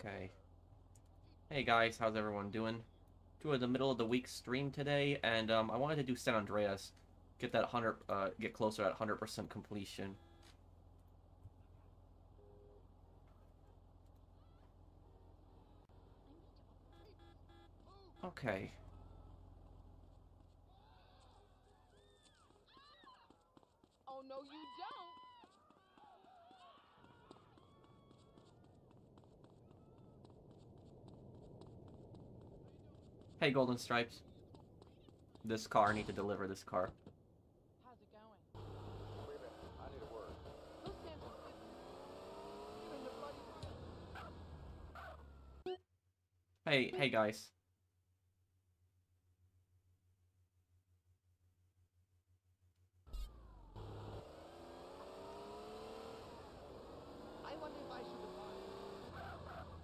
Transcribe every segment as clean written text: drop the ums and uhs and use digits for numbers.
Okay. Hey guys, how's everyone doing? Doing the middle of the week stream today, and I wanted to do San Andreas, get closer to that 100% completion. Okay. Oh, no, you don't. Hey Golden Stripes. This car, I need to deliver this car. How's it going? Wait a minute, I need a word. Who's San Hey guys. I wonder if I should depart.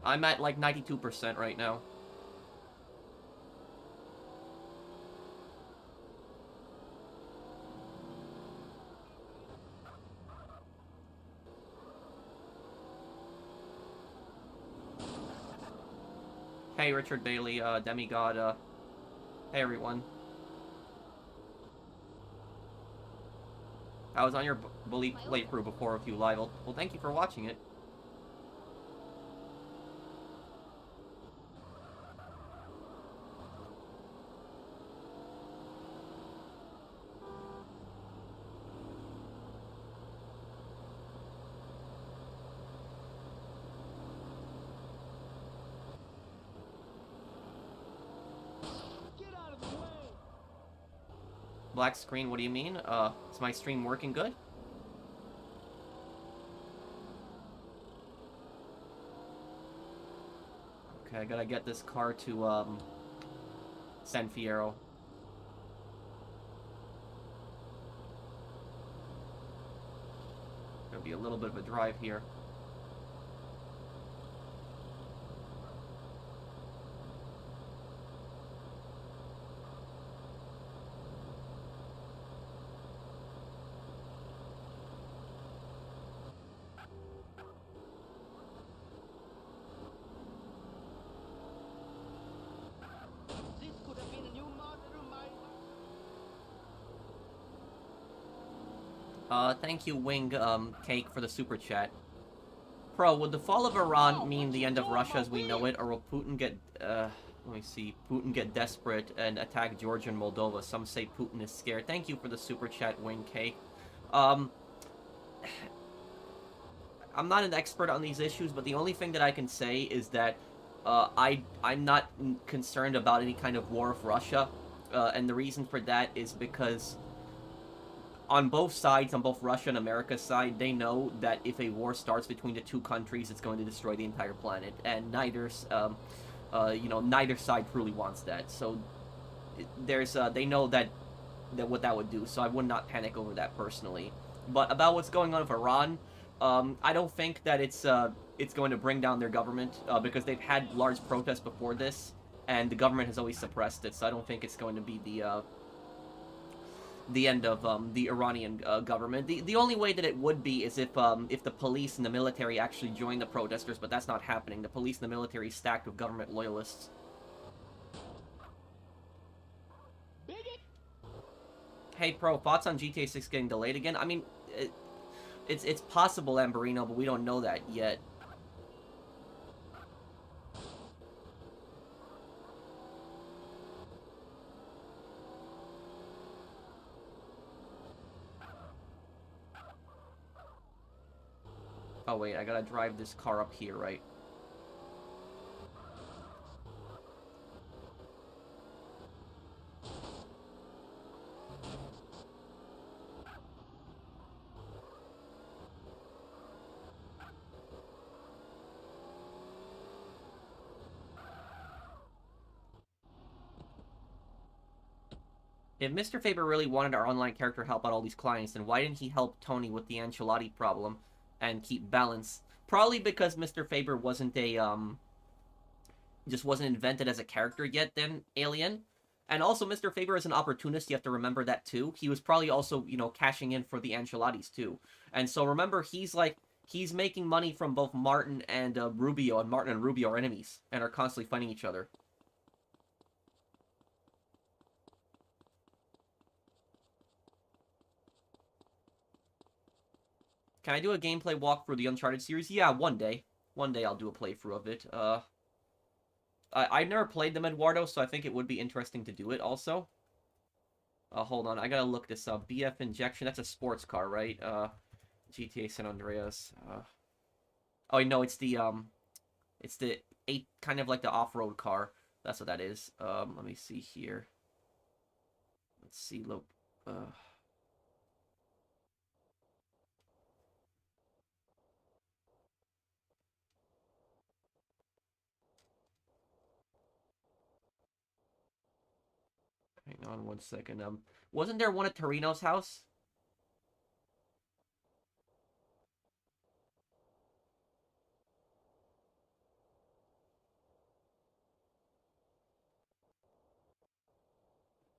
I'm at like 92% right now. Hey Richard Bailey, Demigod, hey everyone. I was on your Bully playthrough before with you live. Well, thank you for watching it. Get out of the way. Black screen, what do you mean? Is my stream working good? Okay, I gotta get this car to, San Fierro. Gonna be a little bit of a drive here. This could have been a new model, Thank you, Wing, Cake, for the super chat. Pro, would the fall of Iran mean the end of Russia as we know it, or will Putin get, let me see, Putin get desperate and attack Georgia and Moldova? Some say Putin is scared. Thank you for the super chat, Wing Cake. I'm not an expert on these issues, but the only thing that I can say is that I'm not concerned about any kind of war with Russia, and the reason for that is because on both sides, on both Russia and America's side, they know that if a war starts between the two countries, it's going to destroy the entire planet, and neither side truly wants that. So they know that what that would do. So I would not panic over that personally. But about what's going on with Iran, I don't think that it's going to bring down their government because they've had large protests before this, and the government has always suppressed it. So I don't think it's going to be the end of the Iranian government. The only way that it would be is if the police and the military actually join the protesters, but that's not happening. The police and the military stacked with government loyalists. Bigot. Hey, Pro, thoughts on GTA 6 getting delayed again? I mean, it's possible, Amberino, but we don't know that yet. Oh, wait, I gotta drive this car up here, right? If Mr. Faber really wanted our online character to help out all these clients, then why didn't he help Tony with the Ancelotti problem and keep balance? Probably because Mr. Faber wasn't just wasn't invented as a character yet then, Alien. And also, Mr. Faber is an opportunist, you have to remember that too. He was probably also, cashing in for the Ancelottis too. And so remember, He's making money from both Martin and Rubio, and Martin and Rubio are enemies and are constantly fighting each other. Can I do a gameplay walkthrough of the Uncharted series? Yeah, one day. One day I'll do a playthrough of it. I've never played them, Eduardo, so I think it would be interesting to do it also. Hold on, I gotta look this up. BF Injection, that's a sports car, right? GTA San Andreas. Oh, no, it's the kind of like the off-road car. That's what that is. Let me see here. Let's see, look. Hang on one second. Wasn't there one at Torino's house?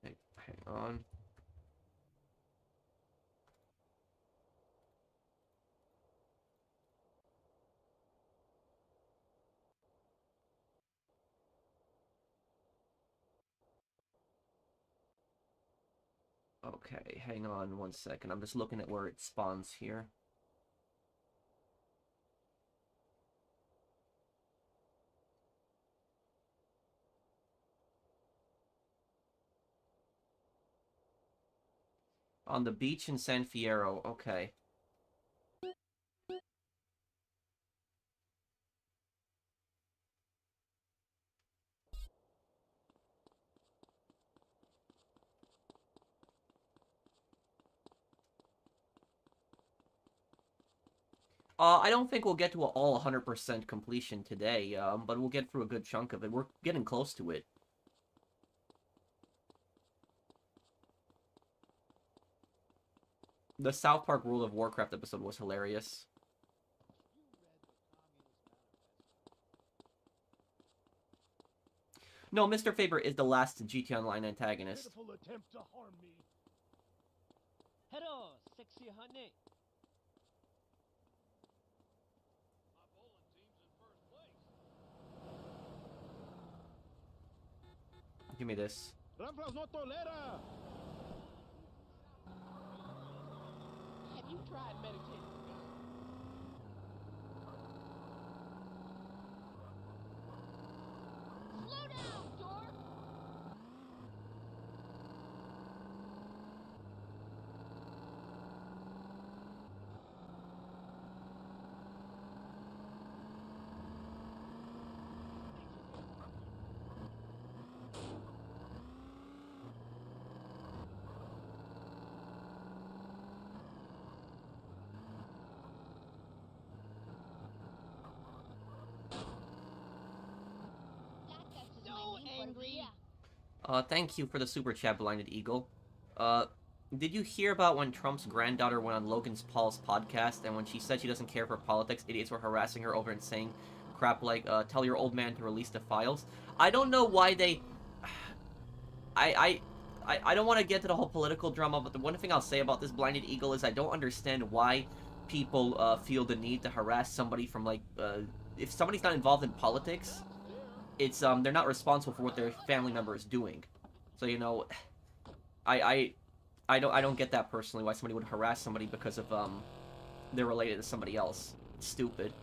Hang on. Okay, hang on one second. I'm just looking at where it spawns here. On the beach in San Fierro. Okay. I don't think we'll get to all 100% completion today, but we'll get through a good chunk of it. We're getting close to it. The South Park World of Warcraft episode was hilarious. No, Mr. Faber is the last GT Online antagonist. Pitiful attempt to harm me. Hello, sexy honey. My bowling team's in first place. Give me this. Rampas no tolera. Have you tried meditating? Slow down, dork. So angry. Thank you for the super chat, Blinded Eagle. Did you hear about when Trump's granddaughter went on Logan Paul's podcast, and when she said she doesn't care for politics, idiots were harassing her over and saying crap like, tell your old man to release the files? I don't know why they... I don't want to get to the whole political drama, but the one thing I'll say about this Blinded Eagle is I don't understand why people feel the need to harass somebody from, like, if somebody's not involved in politics, it's, they're not responsible for what their family member is doing. So, you know, I don't get that personally, why somebody would harass somebody because of, they're related to somebody else. It's stupid.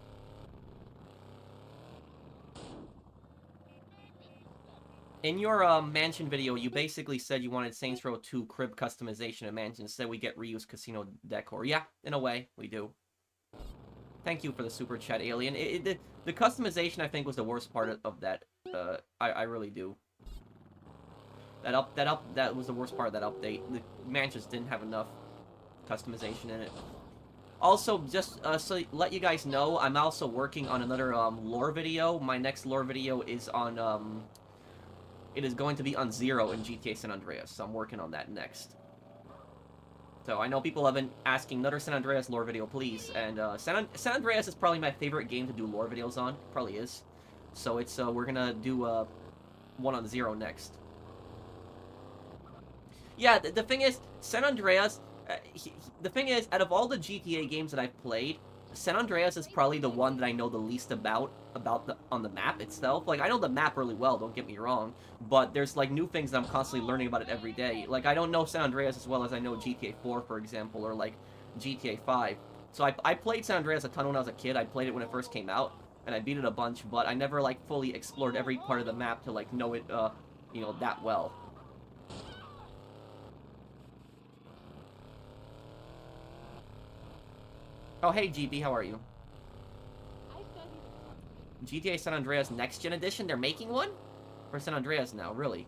In your, mansion video, you basically said you wanted Saints Row 2 crib customization and mansion. Instead, we get reused casino decor. Yeah, in a way, we do. Thank you for the super chat, Alien. The customization, I think, was the worst part of that. I really do. That was the worst part of that update. The mansions didn't have enough customization in it. Also, just so let you guys know, I'm also working on another lore video. My next lore video is on it is going to be on Zero in GTA San Andreas. So I'm working on that next. So I know people have been asking another San Andreas lore video, please. And San Andreas is probably my favorite game to do lore videos on. Probably is. So it's we're gonna do one on Zero next. Yeah, the thing is, San Andreas, the thing is, out of all the GTA games that I've played, San Andreas is probably the one that I know the least about on the map itself. Like, I know the map really well, don't get me wrong, but there's, like, new things that I'm constantly learning about it every day. Like, I don't know San Andreas as well as I know GTA 4, for example, or, like, GTA 5. So I played San Andreas a ton when I was a kid. I played it when it first came out, and I beat it a bunch, but I never, like, fully explored every part of the map to, like, know it, you know, that well. Oh, hey, GB, how are you? I studied. GTA San Andreas Next Gen Edition, they're making one? For San Andreas now, really?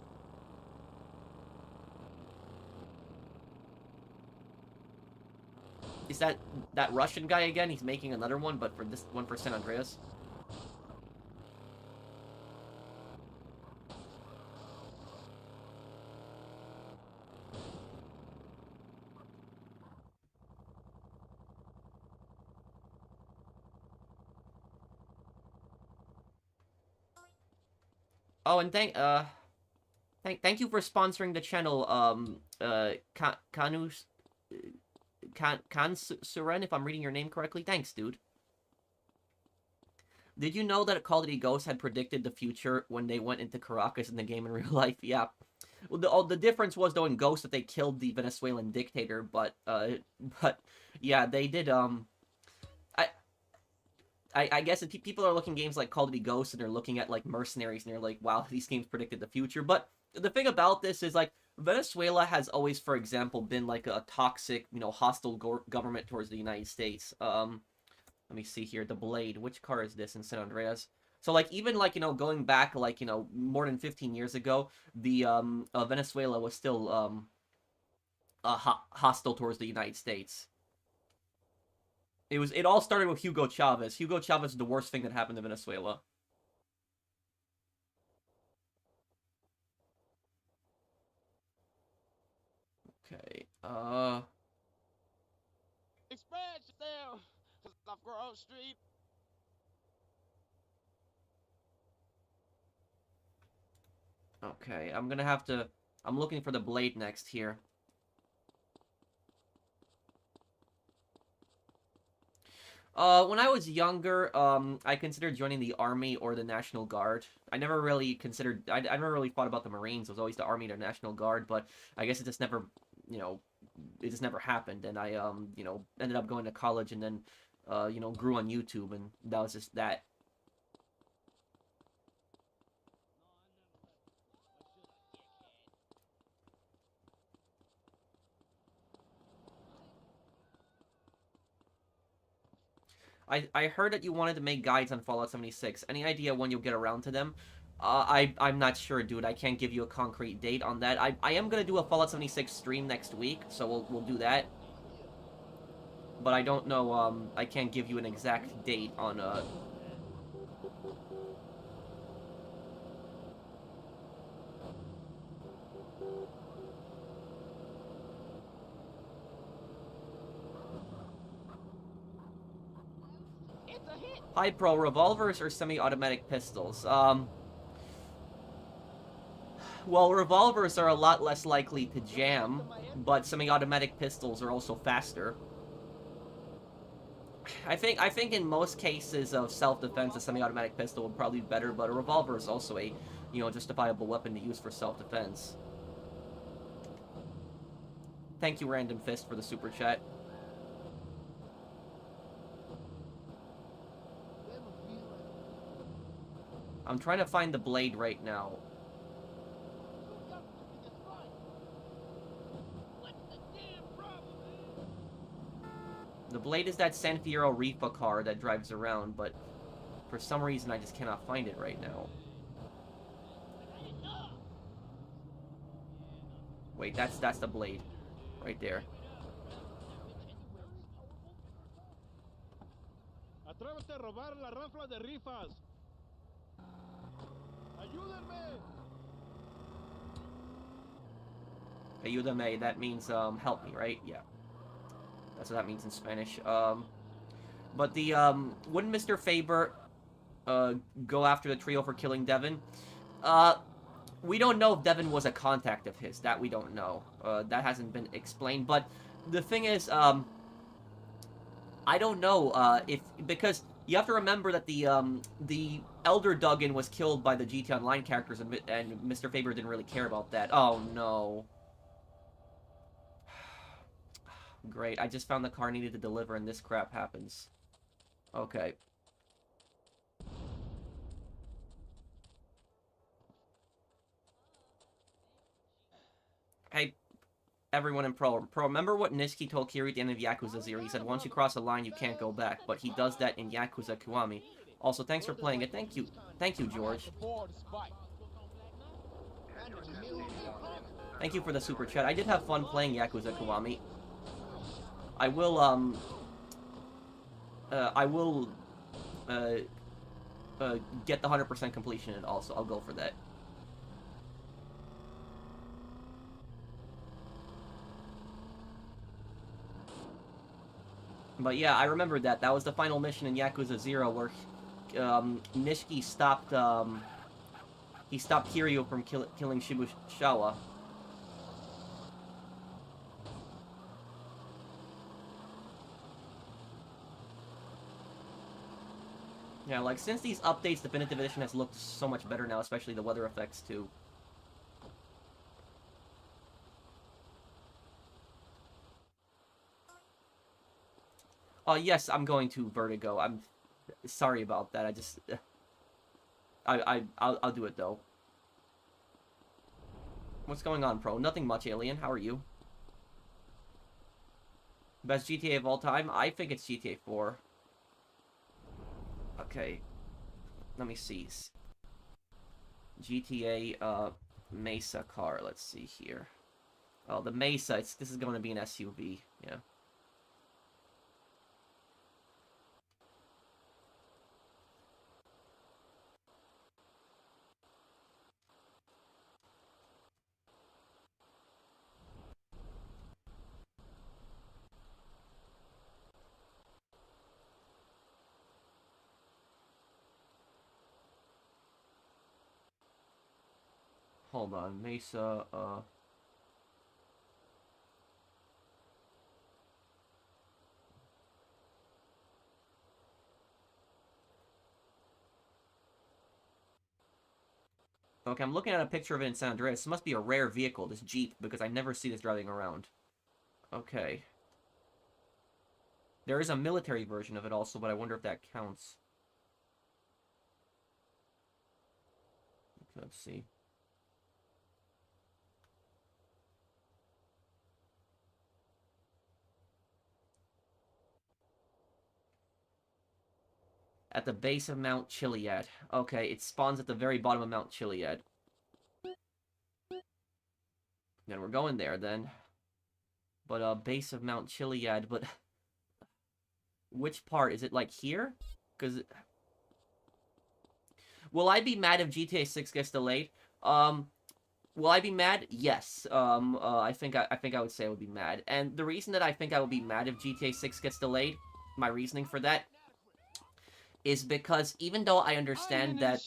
Is that Russian guy again? He's making another one, but for this one for San Andreas? Oh, and thank you for sponsoring the channel, Kanus, Suren, if I'm reading your name correctly. Thanks, dude. Did you know that Call of Duty Ghosts had predicted the future when they went into Caracas in the game in real life? Yeah. Well, the difference was, though, in Ghost that they killed the Venezuelan dictator, but yeah, they did, I guess if people are looking at games like Call of Duty Ghosts and they're looking at, like, Mercenaries, and they're like, wow, these games predicted the future. But the thing about this is, like, Venezuela has always, for example, been, like, a toxic, you know, hostile government towards the United States. Let me see here. The Blade. Which car is this in San Andreas? So, like, even, like, you know, going back, like, you know, more than 15 years ago, the, Venezuela was still, hostile towards the United States. It all started with Hugo Chavez. Hugo Chavez is the worst thing that happened to Venezuela. Okay, Express yourself, cause I'm Grove Street. okay, I'm gonna have to... I'm looking for the Blade next here. When I was younger, I considered joining the Army or the National Guard. I never really considered... I never really thought about the Marines. It was always the Army or National Guard, but I guess it just never, you know, it just never happened. And I, you know, ended up going to college and then, you know, grew on YouTube, and that was just that. I heard that you wanted to make guides on Fallout 76. Any idea when you'll get around to them? I'm not sure, dude. I can't give you a concrete date on that. I am gonna do a Fallout 76 stream next week, so we'll do that. But I don't know, I can't give you an exact date on, It's a hit. Hi, Pro. Revolvers or semi-automatic pistols? Well, revolvers are a lot less likely to jam, but semi-automatic pistols are also faster. I think in most cases of self-defense, a semi-automatic pistol would probably be better, but a revolver is also a, you know, justifiable weapon to use for self-defense. Thank you, Random Fist, for the super chat. I'm trying to find the Blade right now. What's the damn problem, man? The Blade is that San Fierro Rifa car that drives around, but for some reason I just cannot find it right now. Wait, that's the Blade. Right there. Atrévete a robar la rafla de rifas. Ayúdenme. Ayúdame, that means, help me, right? Yeah. That's what that means in Spanish. But the, wouldn't Mr. Faber, go after the trio for killing Devin? We don't know if Devin was a contact of his. That we don't know. That hasn't been explained. But the thing is, I don't know if because you have to remember that the elder Duggan was killed by the GT Online characters, and Mr. Faber didn't really care about that. Oh no. Great, I just found the car needed to deliver and this crap happens. Okay. Hey, everyone in Pro, remember what Nishiki told Kiri at the end of Yakuza 0? He said, once you cross a line, you can't go back. But he does that in Yakuza Kiwami. Also, thanks for playing it. Thank you. Thank you, George. Thank you for the super chat. I did have fun playing Yakuza Kiwami. I will, get the 100% completion and also I'll go for that. But yeah, I remember that. That was the final mission in Yakuza 0 where Nishiki stopped, he stopped Kiryu from killing Shibushawa. Yeah, like, since these updates, Definitive Edition has looked so much better now, especially the weather effects, too. Yes, I'm going to Vertigo. I'm sorry about that. I just... I'll do it, though. What's going on, Pro? Nothing much, Alien. How are you? Best GTA of all time? I think it's GTA 4. Okay. Let me see. GTA, Mesa car. Let's see here. Oh, the Mesa. This is going to be an SUV. Yeah. Hold on. Mesa, Okay, I'm looking at a picture of it in San Andreas. This must be a rare vehicle, this Jeep, because I never see this driving around. Okay. There is a military version of it also, but I wonder if that counts. Let's see. At the base of Mount Chiliad. Okay, it spawns at the very bottom of Mount Chiliad. Then we're going there, then. But, base of Mount Chiliad, but... Which part? Is it, like, here? Because... Will I be mad if GTA 6 gets delayed? Will I be mad? Yes. I think I would say I would be mad. And the reason that I think I would be mad if GTA 6 gets delayed, my reasoning for that, is because even though I understand that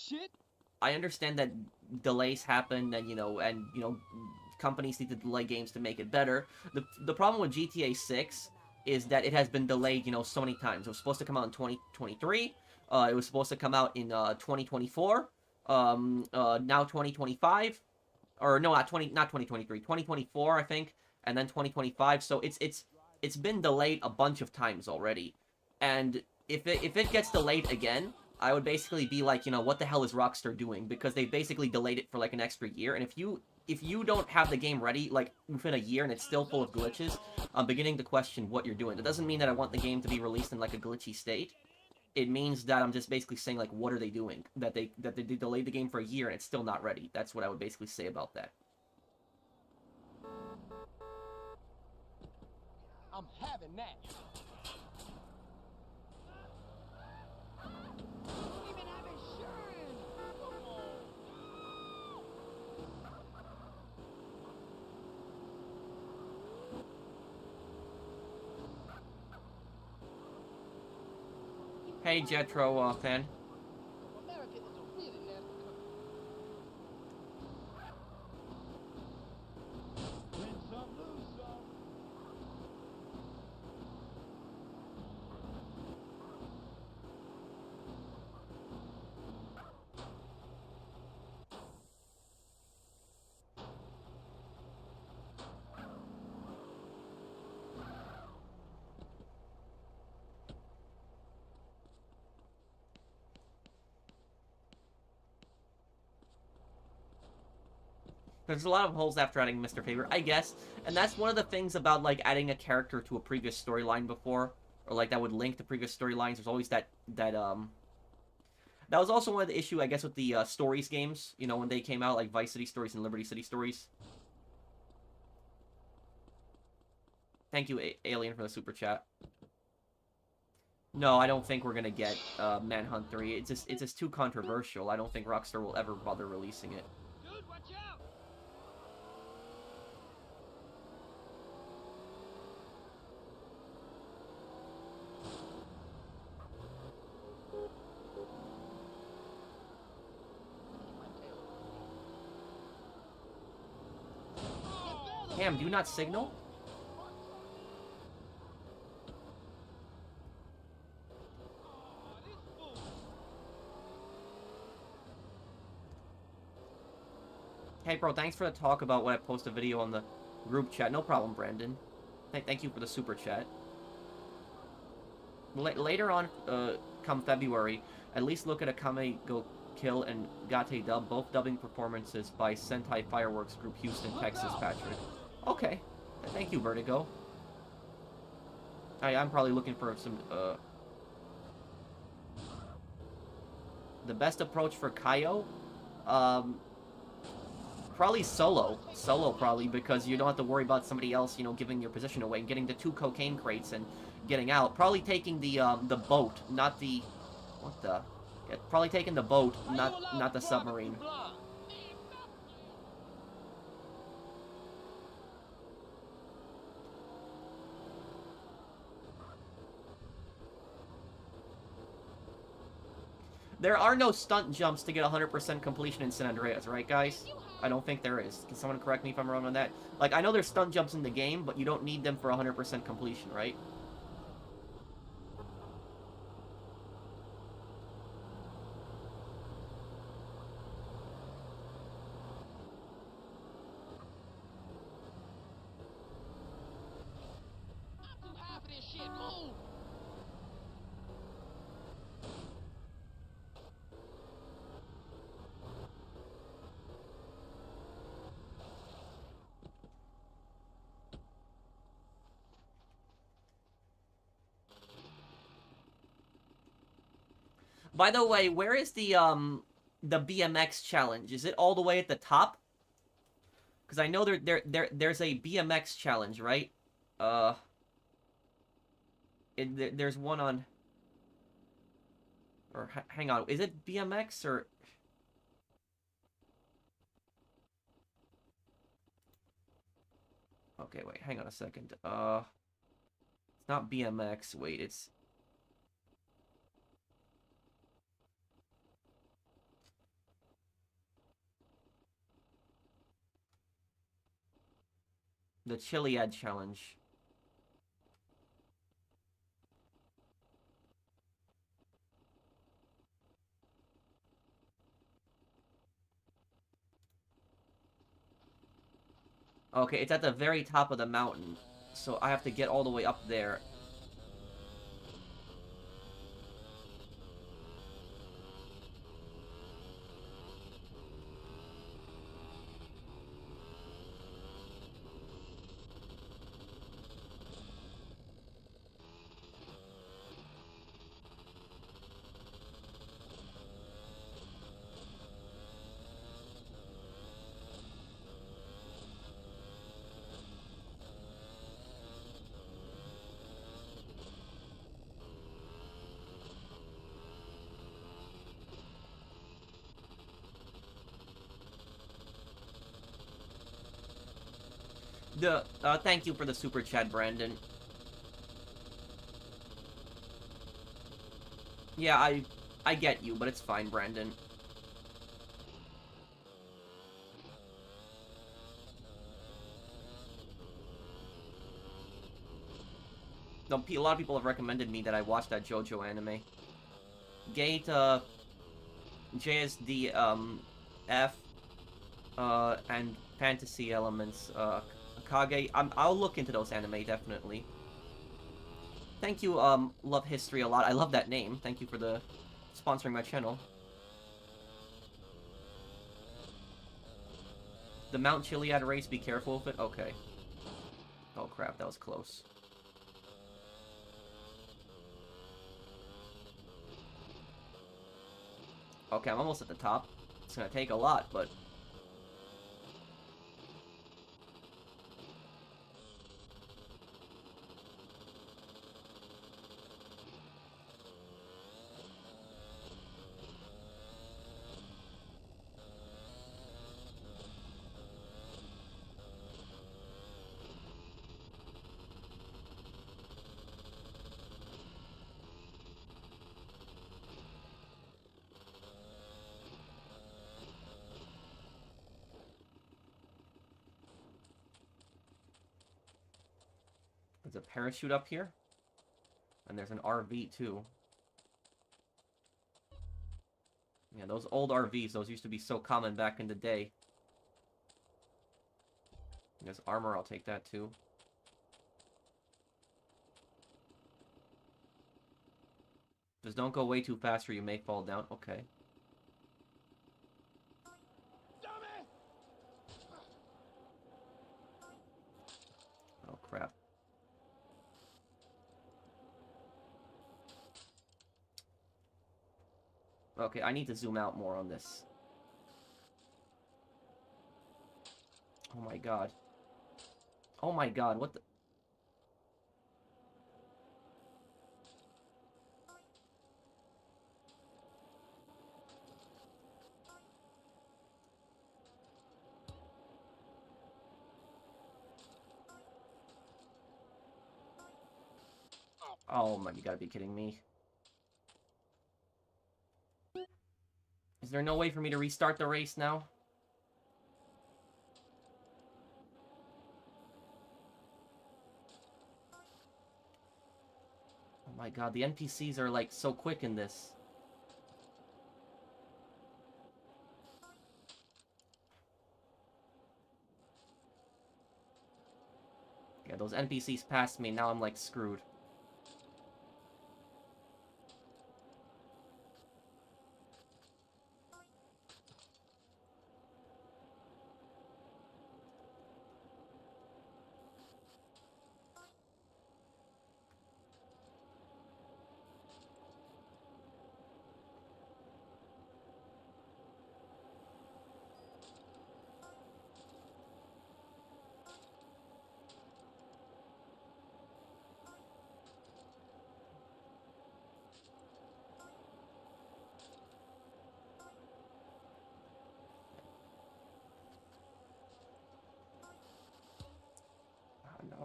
delays happen and companies need to delay games to make it better. The problem with GTA 6 is that it has been delayed, so many times. It was supposed to come out in 2023. It was supposed to come out in 2024. Now 2025. Or no, not 2023, 2024, I think, and then 2025. So it's been delayed a bunch of times already. And if it gets delayed again, I would basically be like, what the hell is Rockstar doing? Because they basically delayed it for like an extra year. And if you don't have the game ready like within a year and it's still full of glitches, I'm beginning to question what you're doing. That doesn't mean that I want the game to be released in like a glitchy state. It means that I'm just basically saying, like, what are they doing? That they delayed the game for a year and it's still not ready. That's what I would basically say about that. I'm having that. Don't even have insurance. Come on. Hey, Jetro fan. America is a really nasty country. Win some, lose some. There's a lot of holes after adding Mr. Favor, I guess. And that's one of the things about, like, adding a character to a previous storyline before. Or, like, that would link to previous storylines. There's always that That was also one of the issue, I guess, with the Stories games. You know, when they came out, like Vice City Stories and Liberty City Stories. Thank you, Alien, for the super chat. No, I don't think we're gonna get Manhunt 3. It's just too controversial. I don't think Rockstar will ever bother releasing it. Dude, watch out! Cam, do you not signal? Hey, bro, thanks for the talk about when I post a video on the group chat. No problem, Brandon. Thank you for the super chat. Later on, come February, at least look at Akame Go Kill and Gate Dub, both dubbing performances by Sentai Fireworks Group Houston, Texas, Patrick. Okay. Thank you, Vertigo. I'm probably looking for some, the best approach for Kaio? Probably solo. Solo, probably, because you don't have to worry about somebody else, you know, giving your position away and getting the 2 cocaine crates and getting out. Probably taking the boat, not the... What the... Yeah, probably taking the boat, not the submarine. There are no stunt jumps to get 100% completion in San Andreas, right, guys? I don't think there is. Can someone correct me if I'm wrong on that? Like, I know there's stunt jumps in the game, but you don't need them for 100% completion, right? I'm too high for this shit. Move. By the way, where is the BMX challenge? Is it all the way at the top? Because I know there's a BMX challenge, right? There's one on... Or, hang on, is it BMX, or... Okay, wait, hang on a second. It's not BMX, wait, it's... The Chiliad challenge. Okay, it's at the very top of the mountain, so I have to get all the way up there. Thank you for the super chat, Brandon. Yeah, I get you, but it's fine, Brandon. No, a lot of people have recommended me that I watch that JoJo anime. Gate, JSD, F, and fantasy elements, Kage. I'll look into those anime, definitely. Thank you, Love History a lot. I love that name. Thank you for the sponsoring my channel. the Mount Chiliad race, be careful with it. Okay. Oh crap, that was close. Okay, I'm almost at the top. It's gonna take a lot, but... There's a parachute up here. And there's an RV, too. Yeah, those old RVs, those used to be so common back in the day. There's armor, I'll take that, too. Just don't go way too fast or you may fall down. Okay. Dummy! Oh, crap. Okay, I need to zoom out more on this. Oh my god. Oh my god, what the... Oh my, you gotta be kidding me. Is there no way for me to restart the race now? Oh my god, the NPCs are like so quick in this. Yeah, those NPCs passed me, now I'm like screwed.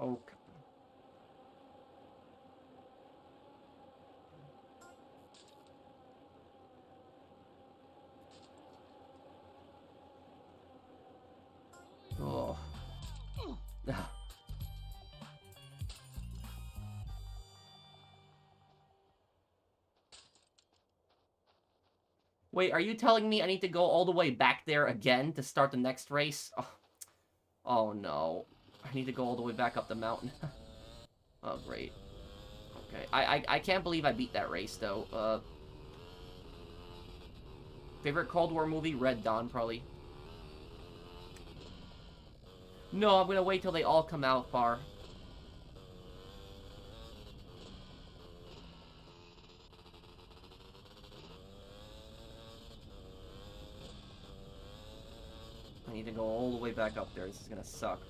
Oh, no. Oh. Wait, are you telling me I need to go all the way back there again to start the next race? Oh, oh no. I need to go all the way back up the mountain. Oh, great. Okay, I can't believe I beat that race, though. Favorite Cold War movie? Red Dawn, probably. No, I'm gonna wait till they all come out far. I need to go all the way back up there. This is gonna suck.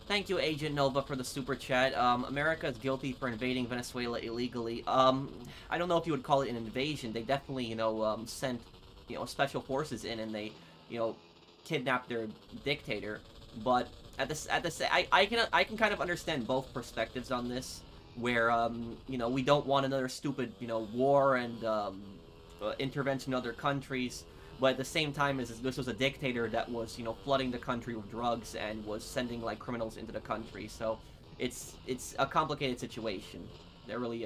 Thank you, Agent Nova, for the super chat. America is guilty for invading Venezuela illegally. I don't know if you would call it an invasion. They definitely, sent, special forces in and they, kidnapped their dictator. But I can kind of understand both perspectives on this, where, we don't want another stupid, war and, intervention in other countries. But at the same time, this was a dictator that was, flooding the country with drugs and was sending, like, criminals into the country. So, it's a complicated situation. They're really,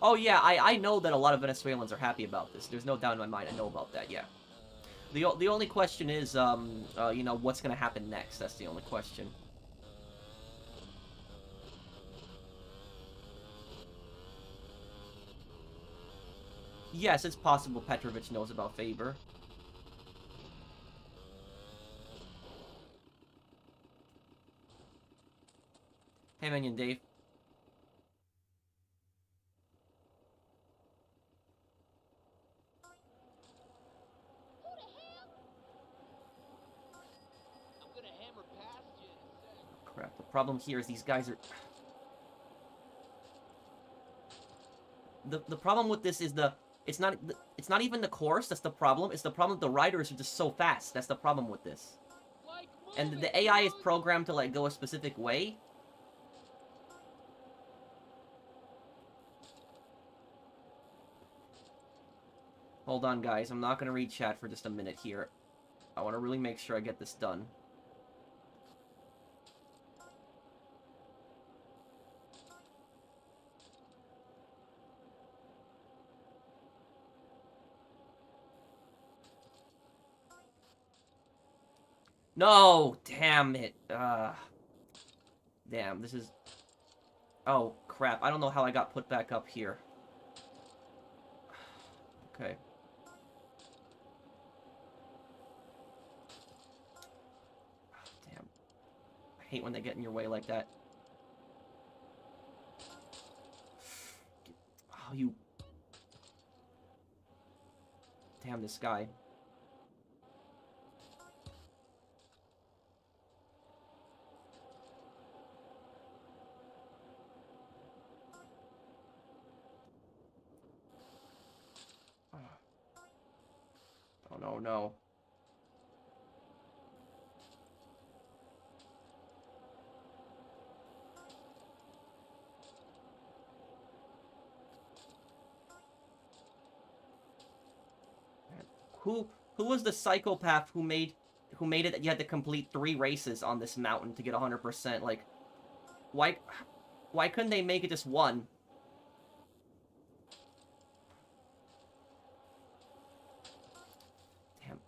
Oh yeah, I know that a lot of Venezuelans are happy about this. There's no doubt in my mind. I know about that. Yeah. The only question is, you know, what's gonna happen next? That's the only question. Yes, it's possible Petrovich knows about Faber. Hey, Minion Dave. Who the hell? I'm gonna hammer past you in a sec. Crap. The problem here is these guys are... The problem with this is it's not even the course that's the problem. It's the problem that the riders are just so fast. That's the problem with this. Like, And move the it, AI is dude! programmed to like go a specific way. Hold on, guys. I'm not gonna read chat for just a minute here. I want to really make sure I get this done. No! Damn it. Damn, this is... Oh, crap. I don't know how I got put back up here. Okay. Damn. I hate when they get in your way like that. Oh, you... Damn, this guy. Oh, no, no. Who was the psychopath who made it that you had to complete 3 races on this mountain to get 100%? Like, why couldn't they make it just one? Damn.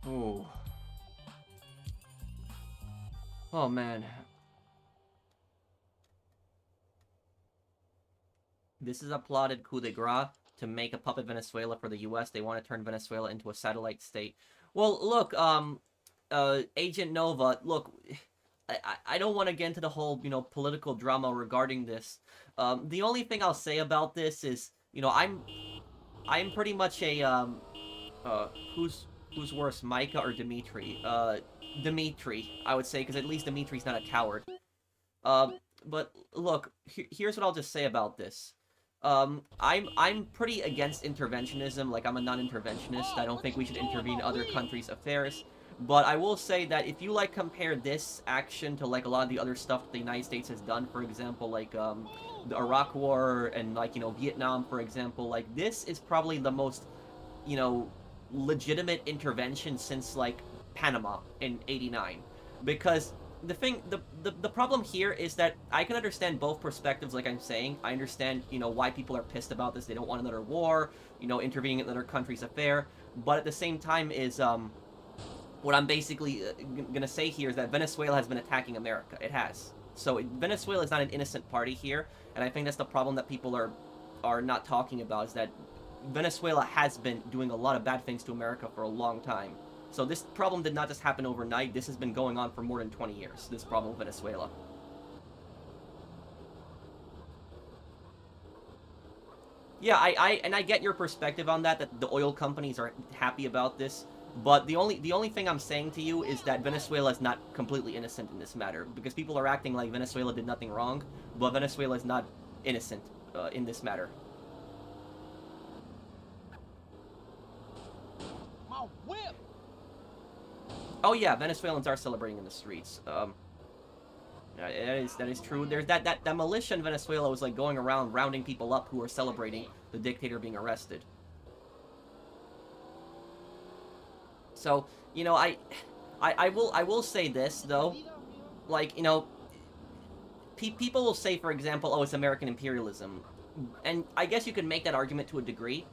Oh. Oh, man. This is a plotted coup de grace to make a puppet Venezuela for the US. They want to turn Venezuela into a satellite state. Well, look, Agent Nova, look, I don't want to get into the whole, you know, political drama regarding this. The only thing I'll say about this is, you know, I'm pretty much a, who's worse, Micah or Dimitri? Dimitri, I would say, because at least Dimitri's not a coward. But look, here's what I'll just say about this. I'm pretty against interventionism. Like, I'm a non-interventionist. I don't think we should intervene in other countries' affairs. But I will say that if you, like, compare this action to, like, a lot of the other stuff that the United States has done, for example, like, the Iraq War and, like, you know, Vietnam, for example, like, this is probably the most, you know, legitimate intervention since, like, Panama in '89. Because the problem here is that I can understand both perspectives. Like I'm saying, I understand, why people are pissed about this. They don't want another war, intervening in another country's affair. But at the same time, is what I'm basically gonna say here is that Venezuela has been attacking America. It has. So Venezuela is not an innocent party here, and I think that's the problem that people are not talking about, is that Venezuela has been doing a lot of bad things to America for a long time. So this problem did not just happen overnight. This has been going on for more than 20 years, this problem with Venezuela. Yeah, I get your perspective on that the oil companies are happy about this. But the only thing I'm saying to you is that Venezuela is not completely innocent in this matter, because people are acting like Venezuela did nothing wrong, but Venezuela is not innocent in this matter. My whip. Oh yeah, Venezuelans are celebrating in the streets. That is true. There's that militia in Venezuela was like going around rounding people up who were celebrating the dictator being arrested. So, I will say this though, like, people will say, for example, oh, it's American imperialism, and I guess you can make that argument to a degree,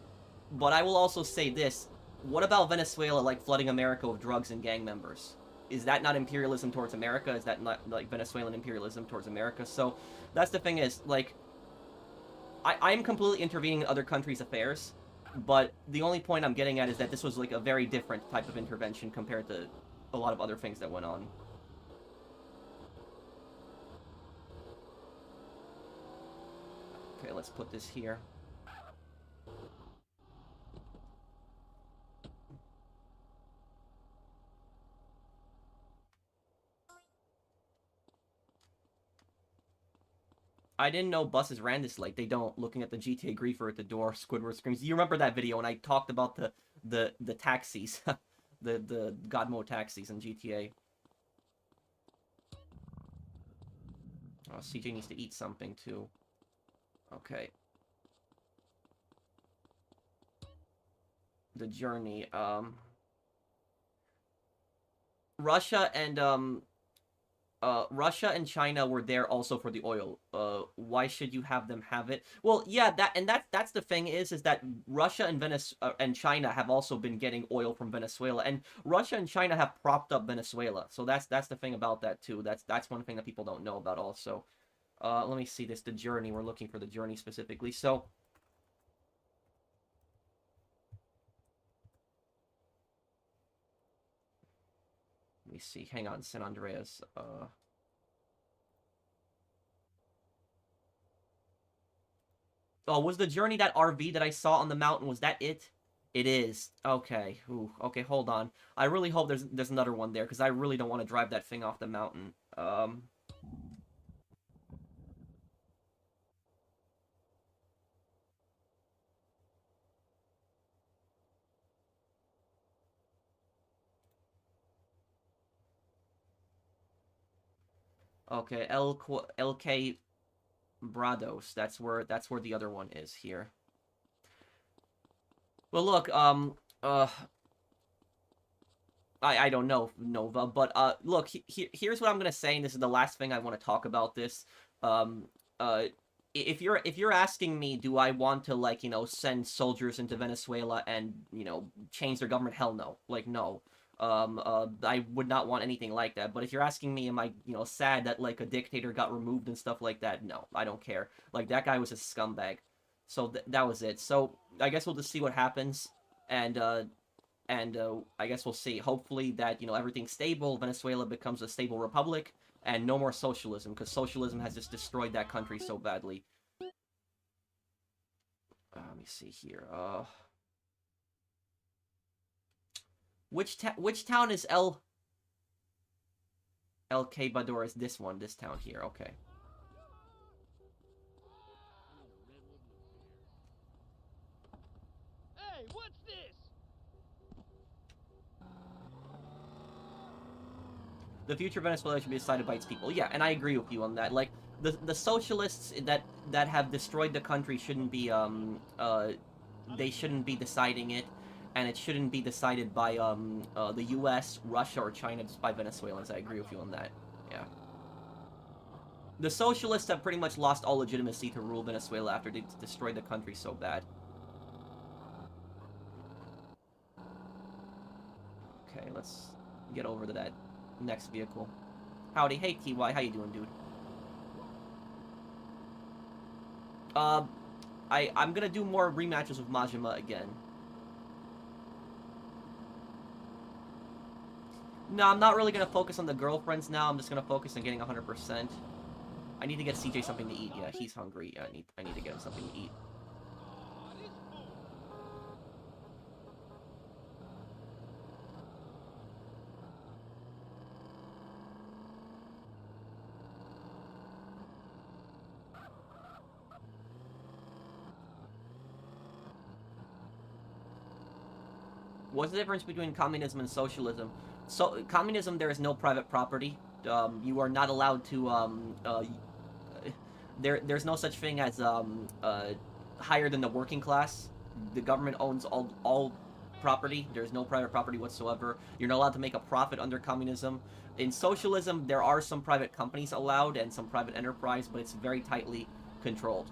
but I will also say this: what about Venezuela, like, flooding America with drugs and gang members? Is that not imperialism towards America? Is that not, like, Venezuelan imperialism towards America? So, that's the thing is, like, I'm completely intervening in other countries' affairs, but the only point I'm getting at is that this was, like, a very different type of intervention compared to a lot of other things that went on. Okay, let's put this here. I didn't know buses ran this late. They don't. Looking at the GTA griefer at the door, Squidward screams. You remember that video when I talked about the taxis, the God mode taxis in GTA. Oh, CJ needs to eat something too. Okay. The journey. Russia and China were there also for the oil. Why should you have them have it? Well, yeah, that's the thing is that Russia and China have also been getting oil from Venezuela, and Russia and China have propped up Venezuela. So that's the thing about that too. That's one thing that people don't know about also. Let me see this. The journey. We're looking for the journey specifically. So. Let me see. Hang on, San Andreas. Oh, was the journey that RV that I saw on the mountain? Was that it? It is. Okay. Ooh. Okay, hold on. I really hope there's another one there, because I really don't want to drive that thing off the mountain. Okay, LK Brados. That's where the other one is here. Well, look, I don't know, Nova, but look, here's what I'm gonna say, and this is the last thing I want to talk about this. Um, if you're asking me, do I want to, like, send soldiers into Venezuela and, change their government? Hell no. Like, no. I would not want anything like that. But if you're asking me, am I, sad that, like, a dictator got removed and stuff like that? No, I don't care. Like, that guy was a scumbag. So that was it. So I guess we'll just see what happens, and I guess we'll see. Hopefully that, everything's stable, Venezuela becomes a stable republic, and no more socialism, because socialism has just destroyed that country so badly. Let me see here. Which town is LK Bador? Is this one? This town here? Okay. Hey, what's this? The future of Venezuela should be decided by its people. Yeah, and I agree with you on that. Like, the socialists that have destroyed the country shouldn't be they shouldn't be deciding it, and it shouldn't be decided by the U.S., Russia, or China, just by Venezuelans. I agree with you on that. Yeah. The socialists have pretty much lost all legitimacy to rule Venezuela after they destroyed the country so bad. Okay, let's get over to that next vehicle. Howdy, hey TY, how you doing, dude? I'm gonna do more rematches with Majima again. No, I'm not really gonna focus on the girlfriends now. I'm just gonna focus on getting 100%. I need to get CJ something to eat. Yeah, he's hungry. Yeah, I need to get him something to eat. What's the difference between communism and socialism? So, communism, there is no private property. You are not allowed to, there's no such thing as, higher than the working class. The government owns all property. There's no private property whatsoever. You're not allowed to make a profit under communism. In socialism, there are some private companies allowed and some private enterprise, but it's very tightly controlled.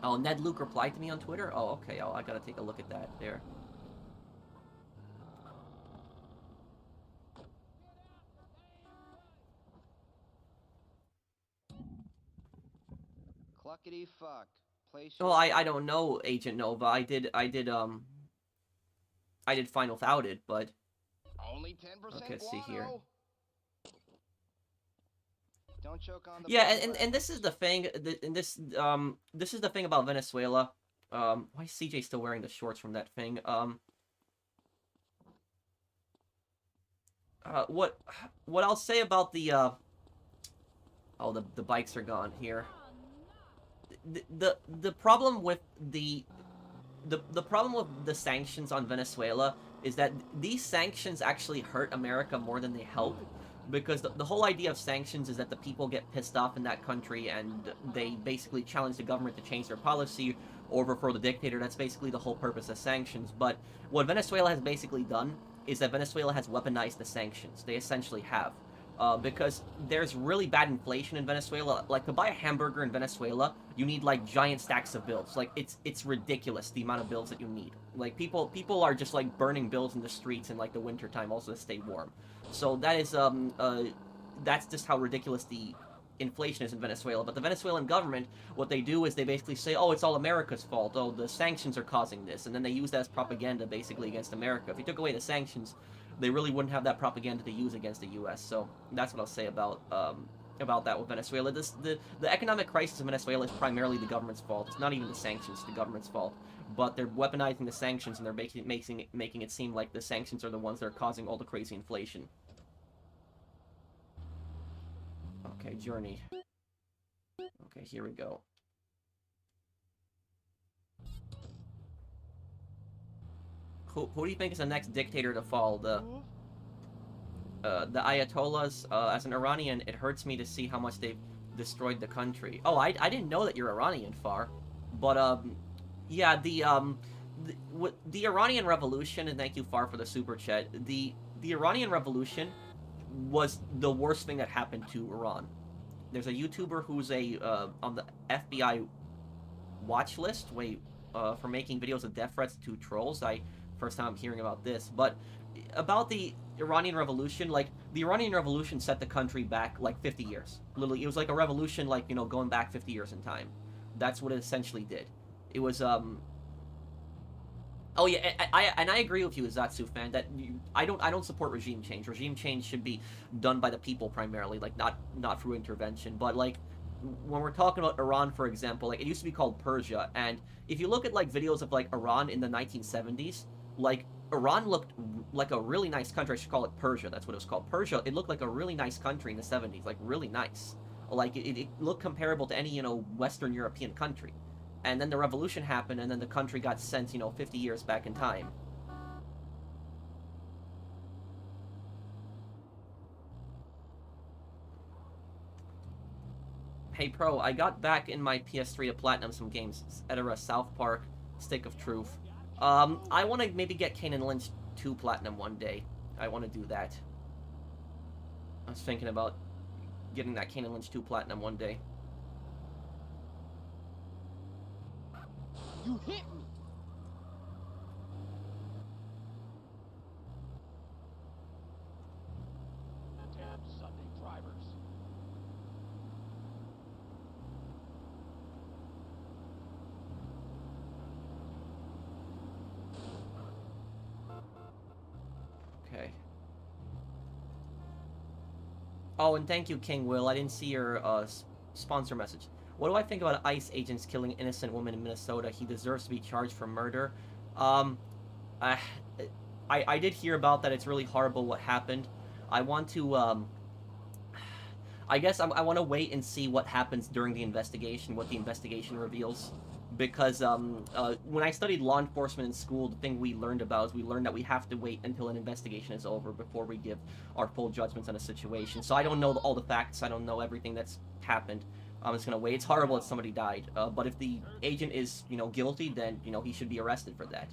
Oh, Ned Luke replied to me on Twitter? Oh, okay. Oh, I gotta take a look at that there. Cluckety fuck. Well, I don't know, Agent Nova. I did fine without it, but Only 10% okay, let's see here. Don't choke on the yeah, and this is the thing. This is the thing about Venezuela. Why is CJ still wearing the shorts from that thing? What I'll say about the oh, the bikes are gone here. The problem with the problem with the sanctions on Venezuela is that these sanctions actually hurt America more than they help, because the whole idea of sanctions is that the people get pissed off in that country and they basically challenge the government to change their policy or overthrow the dictator. That's basically the whole purpose of sanctions. But what Venezuela has basically done is that Venezuela has weaponized the sanctions. They essentially have. Because there's really bad inflation in Venezuela. Like, to buy a hamburger in Venezuela, you need, like, giant stacks of bills. Like, it's ridiculous, the amount of bills that you need. Like, people are just, like, burning bills in the streets in, like, the wintertime also to stay warm. So that is, that's just how ridiculous the inflation is in Venezuela. But the Venezuelan government, what they do is they basically say, oh, it's all America's fault. Oh, the sanctions are causing this. And then they use that as propaganda, basically, against America. If you took away the sanctions, they really wouldn't have that propaganda to use against the U.S. So that's what I'll say about that with Venezuela. The economic crisis in Venezuela is primarily the government's fault. It's not even the sanctions, the government's fault. But they're weaponizing the sanctions, and they're making it seem like the sanctions are the ones that are causing all the crazy inflation. Okay, journey. Okay, here we go. Who do you think is the next dictator to fall? The Ayatollahs? As an Iranian, it hurts me to see how much they've destroyed the country. Oh, I didn't know that you're Iranian, Far. But, yeah, the Iranian Revolution, and thank you, Far, for the super chat. The Iranian Revolution was the worst thing that happened to Iran. There's a YouTuber who's on the FBI watch list, for making videos of death threats to trolls. First time I'm hearing about this. But about the Iranian Revolution, like, the Iranian Revolution set the country back, like, 50 years. Literally, it was like a revolution, like, you know, going back 50 years in time. That's what it essentially did. It was, Oh yeah, I agree with you, Zatsu fan, that I don't support regime change. Regime change should be done by the people primarily, like, not through intervention. But, like, when we're talking about Iran, for example, like, it used to be called Persia, and if you look at, like, videos of, like, Iran in the 1970s, like, Iran looked like a really nice country. I should call it Persia. That's what it was called. Persia. It looked like a really nice country in the 70s. Like, really nice. Like, it looked comparable to any, you know, Western European country. And then the revolution happened, and then the country got sent, you know, 50 years back in time. Hey, Pro, I got back in my PS3 to platinum some games. Etc. South Park, Stick of Truth. I want to maybe get Kane and Lynch 2 platinum one day. I want to do that. I was thinking about getting that Kane and Lynch 2 Platinum one day. You hit me. Damn Sunday drivers. Okay. Oh, and thank you, King Will. I didn't see your sponsor message. What do I think about ICE agents killing an innocent woman in Minnesota? He deserves to be charged for murder. Um, I, I did hear about that. It's really horrible what happened. I want to, I guess I want to wait and see what happens during the investigation, what the investigation reveals. Because when I studied law enforcement in school, the thing we learned about is we learned that we have to wait until an investigation is over before we give our full judgments on a situation. So I don't know all the facts. I don't know everything that's happened. I'm just gonna wait. It's horrible that somebody died. But if the agent is, guilty, then he should be arrested for that.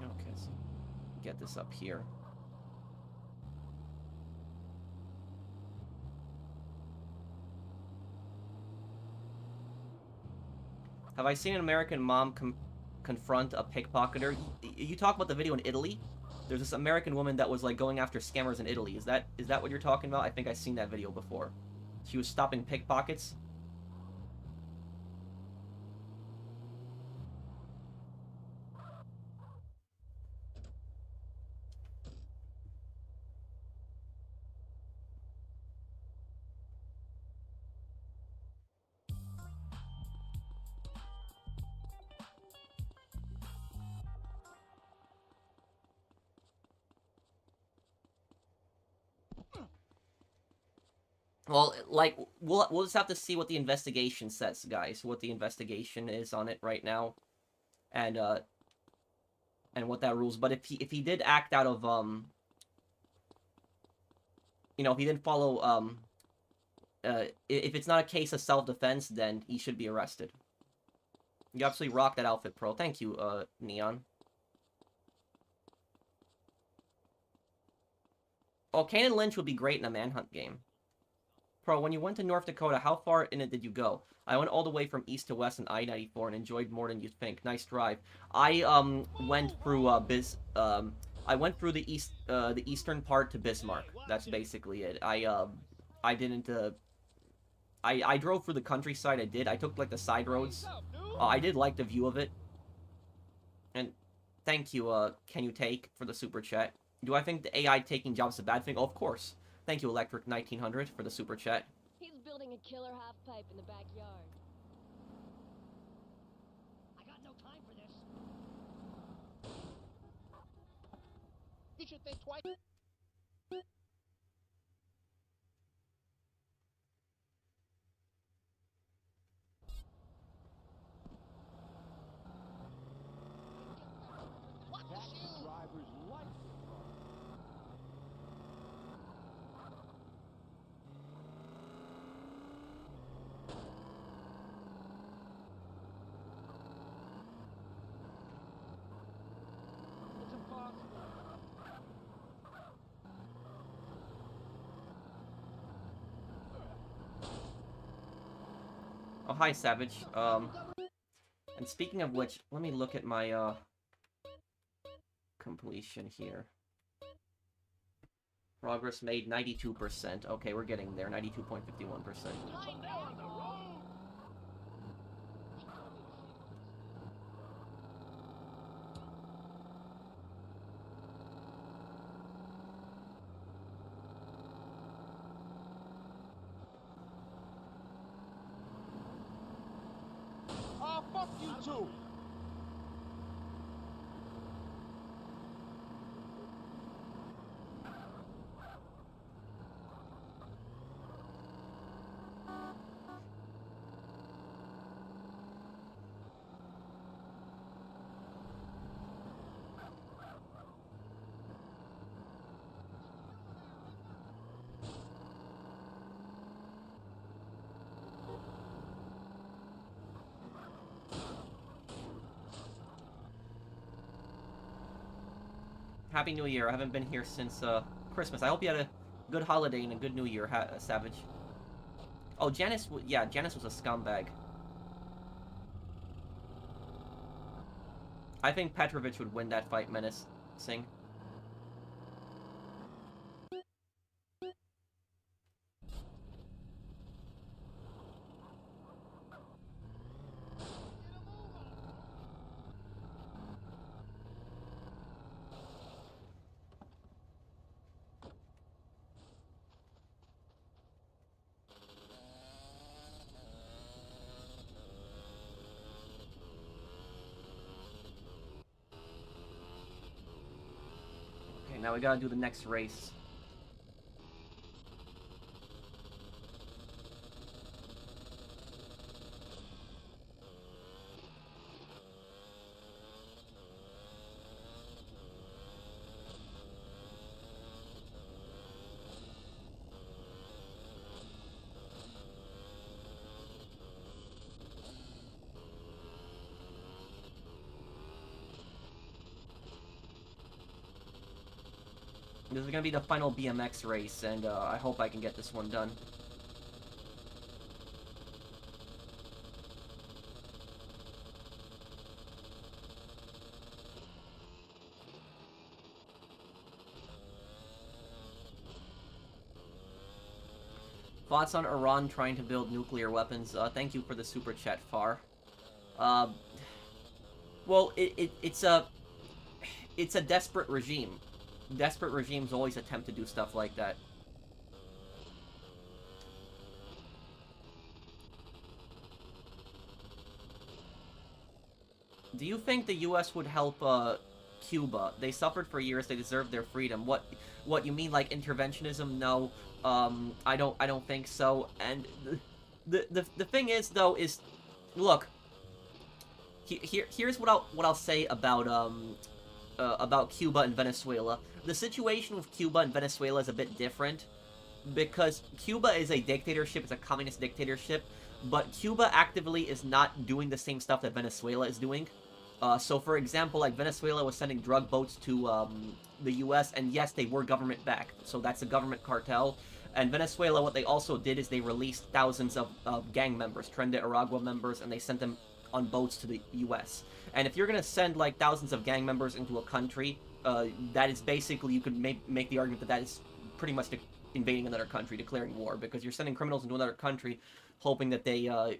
Okay, so get this up here. Have I seen an American mom confront a pickpocketer? You talk about the video in Italy? There's this American woman that was like going after scammers in Italy. Is that what you're talking about? I think I've seen that video before. She was stopping pickpockets. Well, like, we'll just have to see what the investigation says, guys. What the investigation is on it right now, and what that rules. But if he did act out of if he didn't follow if it's not a case of self-defense, then he should be arrested. You absolutely rock that outfit, Pro. Thank you, Neon. Oh, Kane and Lynch would be great in a manhunt game. Pro, when you went to North Dakota, how far in it did you go? I went all the way from east to west on I-94 and enjoyed more than you'd think. Nice drive. I went through I went through the eastern part to Bismarck. That's basically it. I didn't I drove through the countryside. I took like the side roads. I did like the view of it. And thank you, Can You Take, for the super chat. Do I think the AI taking jobs is a bad thing? Oh, of course. Thank you, Electric 1900, for the super chat. He's building a killer half pipe in the backyard. I got no time for this. You should think twice. What the shoe? Drivers like it's impossible. Oh, hi, Savage. And speaking of which, let me look at my, completion here. Progress made 92%. Okay, we're getting there. 92.51%. Oh, fuck you too. Happy New Year. I haven't been here since Christmas. I hope you had a good holiday and a good New Year, Savage. Oh, Janice. Yeah, Janice was a scumbag. I think Petrovich would win that fight, Menacing. Okay, now we gotta do the next race. This is gonna be the final BMX race, and I hope I can get this one done. Thoughts on Iran trying to build nuclear weapons? Thank you for the super chat, Far. Well, it's a desperate regime. Desperate regimes always attempt to do stuff like that. Do you think the U.S. would help Cuba? They suffered for years. They deserve their freedom. What you mean, like interventionism? No, I don't think so. And the thing is, though, is look. Here's what I'll say about Cuba and Venezuela. The situation with Cuba and Venezuela is a bit different because Cuba is a dictatorship, it's a communist dictatorship, but Cuba actively is not doing the same stuff that Venezuela is doing. So, for example, like Venezuela was sending drug boats to the U.S., and yes, they were government-backed, so that's a government cartel. And Venezuela, what they also did is they released thousands of gang members, Tren de Aragua members, and they sent them on boats to the U.S. And if you're going to send, like, thousands of gang members into a country, that is basically, you could make the argument that that is pretty much invading another country, declaring war, because you're sending criminals into another country hoping that they,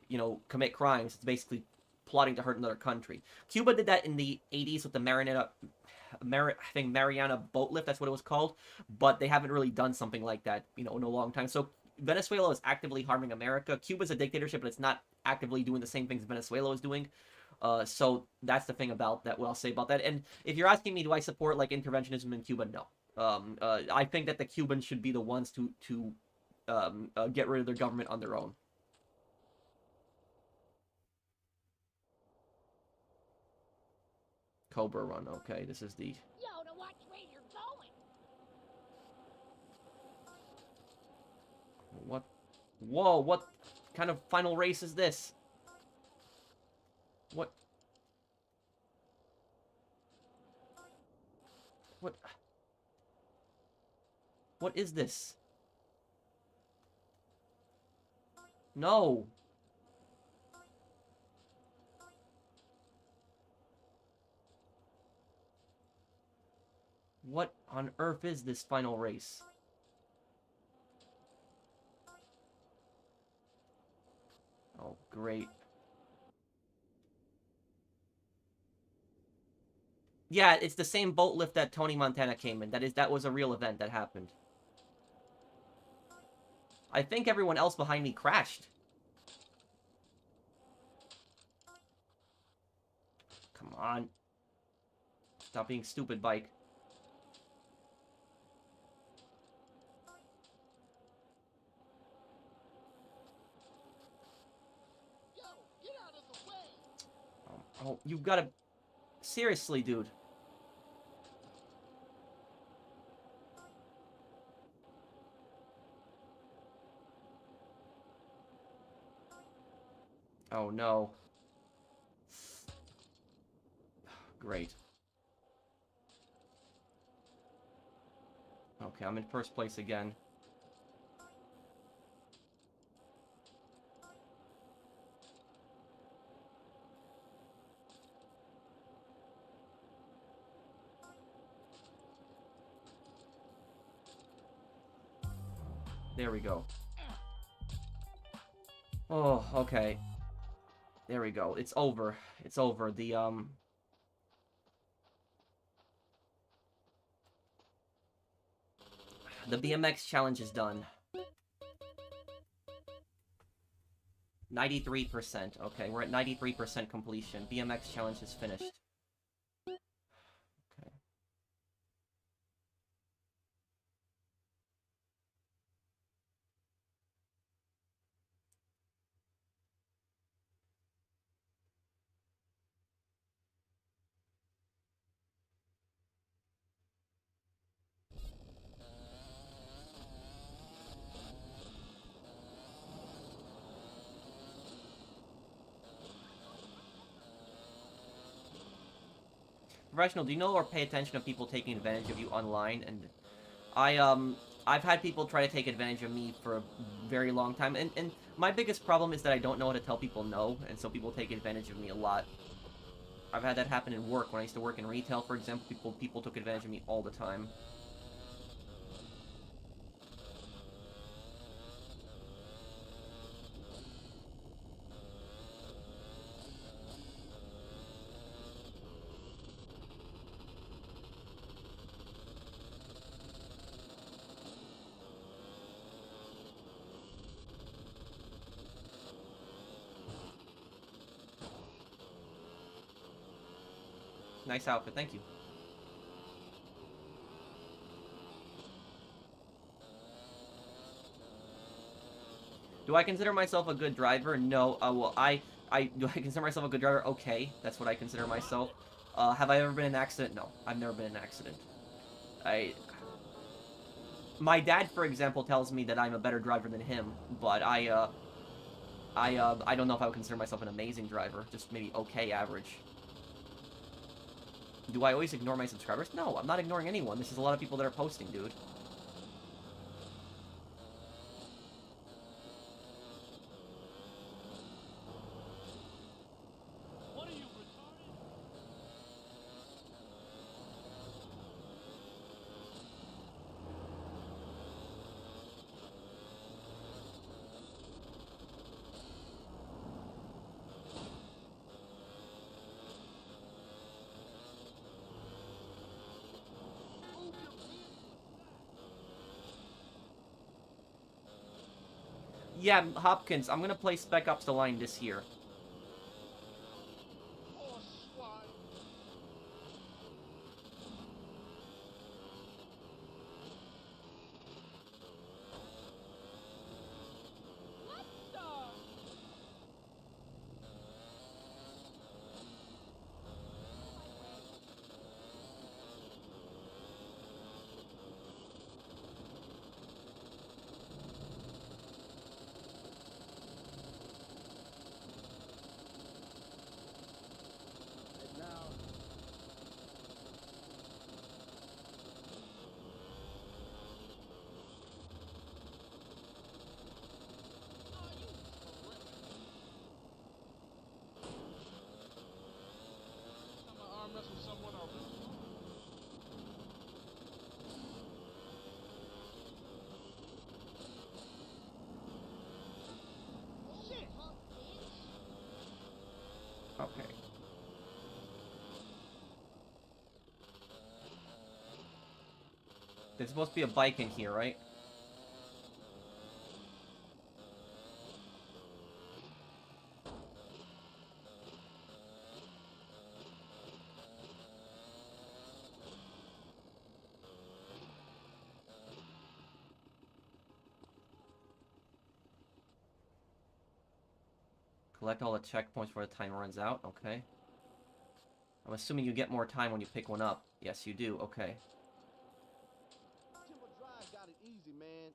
you know, commit crimes. It's basically plotting to hurt another country. Cuba did that in the 80s with the Mariana boat lift, that's what it was called, but they haven't really done something like that, you know, in a long time. So Venezuela is actively harming America. Cuba's a dictatorship, but it's not actively doing the same things Venezuela is doing. So that's the thing about that, what I'll say about that. And if you're asking me, do I support, like, interventionism in Cuba? No. I think that the Cubans should be the ones to get rid of their government on their own. Cobra Run, okay, this is the... Yo, to watch where you're going. What? Whoa, what kind of final race is this? What? What? What is this? No. What on earth is this final race? Oh, great. Yeah, it's the same boat lift that Tony Montana came in. That was a real event that happened. I think everyone else behind me crashed. Come on. Stop being stupid, bike. Yo, get out of the way! Oh, you gotta... Seriously, dude. Oh, no. Great. Okay, I'm in first place again. There we go. Oh, okay. There we go. It's over. It's over. The BMX challenge is done. 93%. Okay, we're at 93% completion. BMX challenge is finished. Okay. Professional, do you know or pay attention to people taking advantage of you online? And I've had people try to take advantage of me for a very long time, and my biggest problem is that I don't know how to tell people no, and so people take advantage of me a lot. I've had that happen in work. When I used to work in retail, for example, people took advantage of me all the time. Nice outfit, thank you. Do I consider myself a good driver? No. Well, do I consider myself a good driver? Okay, that's what I consider myself. Have I ever been in an accident? No, I've never been in an accident. My dad, for example, tells me that I'm a better driver than him, but I don't know if I would consider myself an amazing driver. Just maybe okay, average. Do I always ignore my subscribers? No, I'm not ignoring anyone. This is a lot of people that are posting, dude. What are you, retarded? Yeah, Hopkins, I'm gonna play Spec Ops: The Line this year. Horse swine. What the? And now, are you terrific? Time I arm wrestle someone or shit. Okay. There's supposed to be a bike in here, right? Collect all the checkpoints before the timer runs out. Okay. I'm assuming you get more time when you pick one up. Yes, you do. Okay. Timber Drive got it easy, man.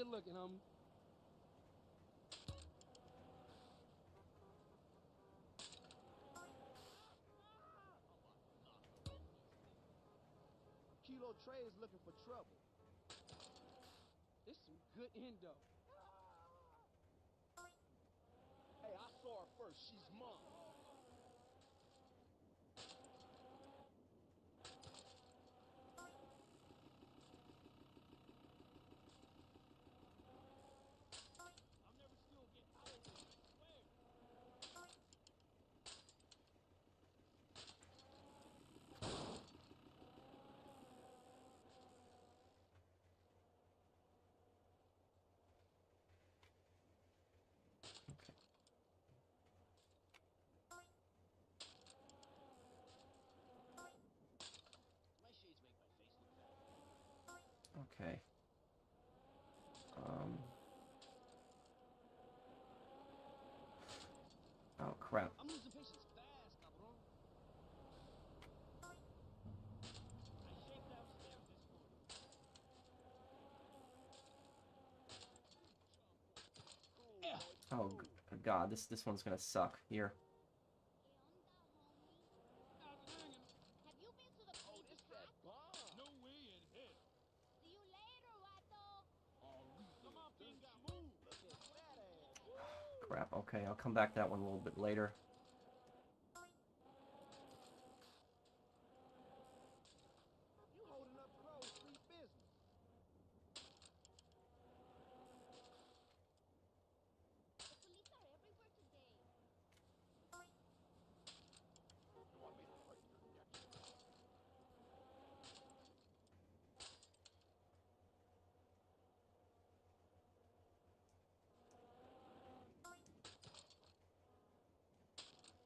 Good looking, homie. Kilo Trey is looking for trouble. This some good endo. Hey, I saw her first. She's mine. I'll never still get out of this, I swear. My shades make my face look fat. Okay. Oh crap. I'm losing patience fast, cabrón. I shaved downstairs this morning. Oh God, this one's gonna suck. Here. How's it hanging? Have you been to the Oh, Baby this that Cat? bomb. No way in hell. See you later, Vato. Oh, we Come on, good. Pinga, move. Look at that ass. Woo! Crap. Okay, I'll come back to that one a little bit later. You holding up Grove Street business. The police are everywhere today. You want me to break your neck?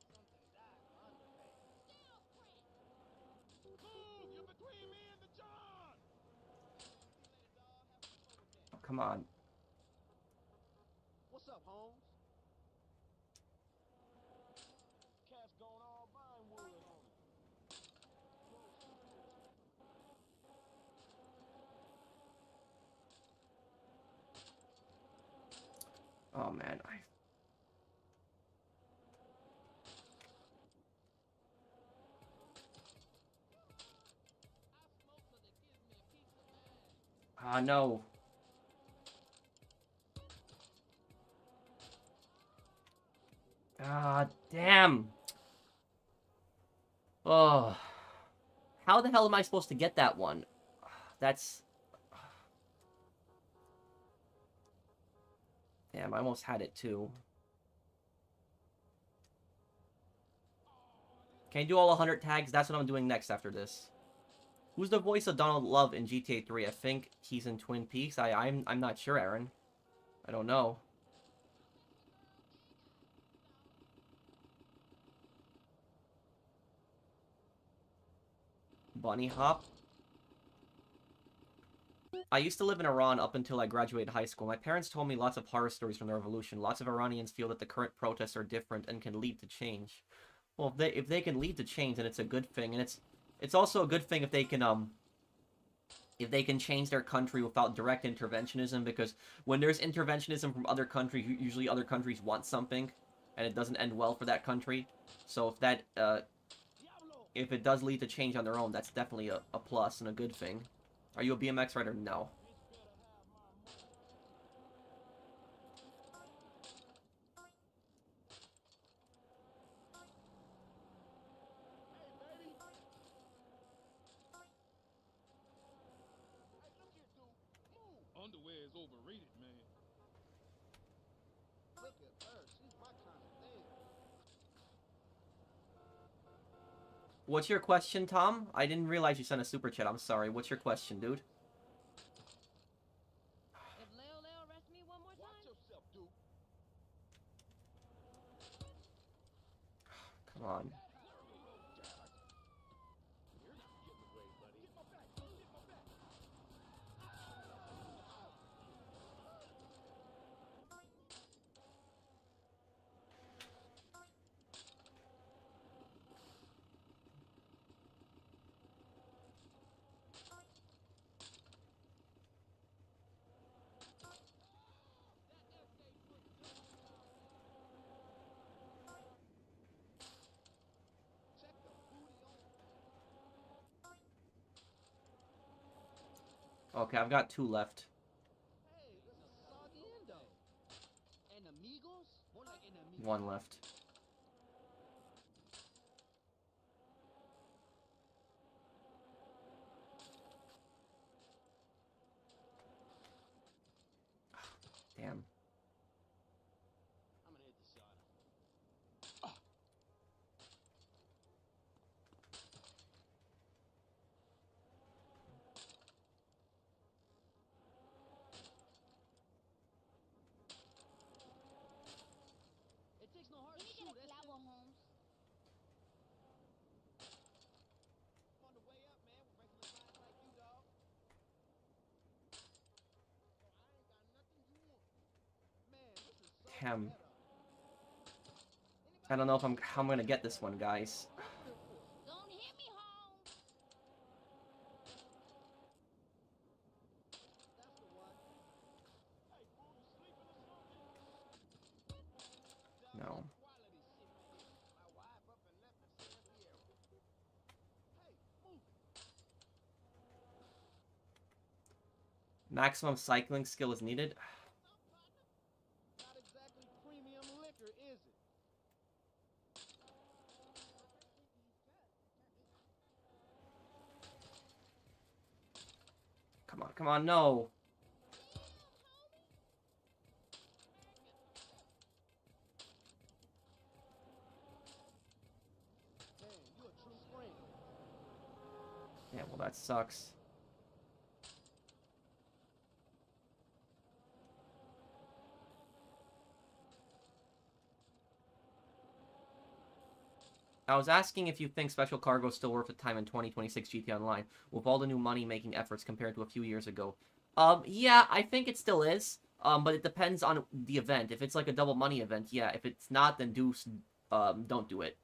Something died in my underpants. Move! You're between me and the John! See you later, dawg. Have some fun with that. Oh, come on. What's up, Holmes? Cat's going all Vinewood on it. Oh man, I smoke 'cause it gives me a peace of mind. Ah no. Ah damn. Oh. How the hell am I supposed to get that one? That's... Damn, I almost had it too. Can you do all 100 tags? That's what I'm doing next after this. Who's the voice of Donald Love in GTA 3? I think he's in Twin Peaks. I'm not sure, Aaron. I don't know. Bunny Hop? I used to live in Iran up until I graduated high school. My parents told me lots of horror stories from the revolution. Lots of Iranians feel that the current protests are different and can lead to change. Well, if they can lead to change, then it's a good thing, and it's also a good thing if they can change their country without direct interventionism, because when there's interventionism from other countries, usually other countries want something, and it doesn't end well for that country. So if it does lead to change on their own, that's definitely a plus and a good thing. Are you a BMX rider? No. Hey, baby. Hey, look here, dude. Move. Underwear is overrated, man. Look at her. She's my kind of thing. What's your question, Tom? I didn't realize you sent a super chat. I'm sorry. What's your question, dude? If Leo arrests me one more Watch time, yourself, dude. Come on. You're not getting away, buddy. Get my back, dude. Get my back. Okay, I've got 2 left. Hey, this is Sardiendo. Enemigos? More like enemigos. 1 left. Damn. I'm gonna hit the shot. It takes no heart You to need to shoot. get a That's clavo, Holmes. On the way up, man, with reckless minds like you, dog. Oh, I ain't got nothing you want. Man, this is so Damn. ghetto. I don't know if how I'm gonna get this one, guys. Don't hit me, Holmes. That's the one. Hey, fool, you sleeping or something? Dog, No. that quality shit right there. My wife up and left at San Fierro. Hey, move it. Maximum cycling skill is needed. What's up, partner? Not exactly premium liquor, is it? Come on, no. Man, you a true spring. Yeah, well, that sucks. I was asking if you think special cargo is still worth the time in 2026 GTA Online, with all the new money-making efforts compared to a few years ago. Yeah, I think it still is. But it depends on the event. If it's like a double money event, yeah. If it's not, then don't do it.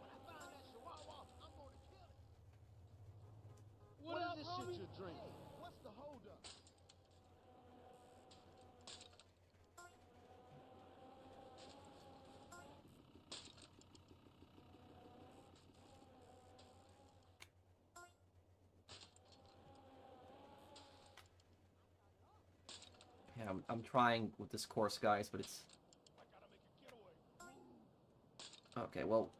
When I find that chihuahua, I'm gonna kill it. What What is up, this homie? shit you're drinking? Hey, what's the holdup? Yeah, I'm trying with this course, guys, but it's... I gotta make a getaway. Okay, well...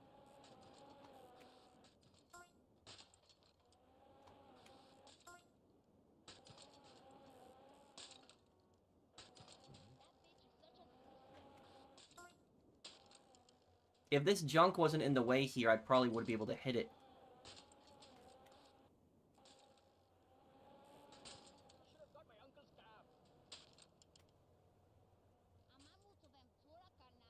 If this junk wasn't in the way here, I probably would be able to hit it. Should have got my uncle's cab. Amamos tu ventura, carnal.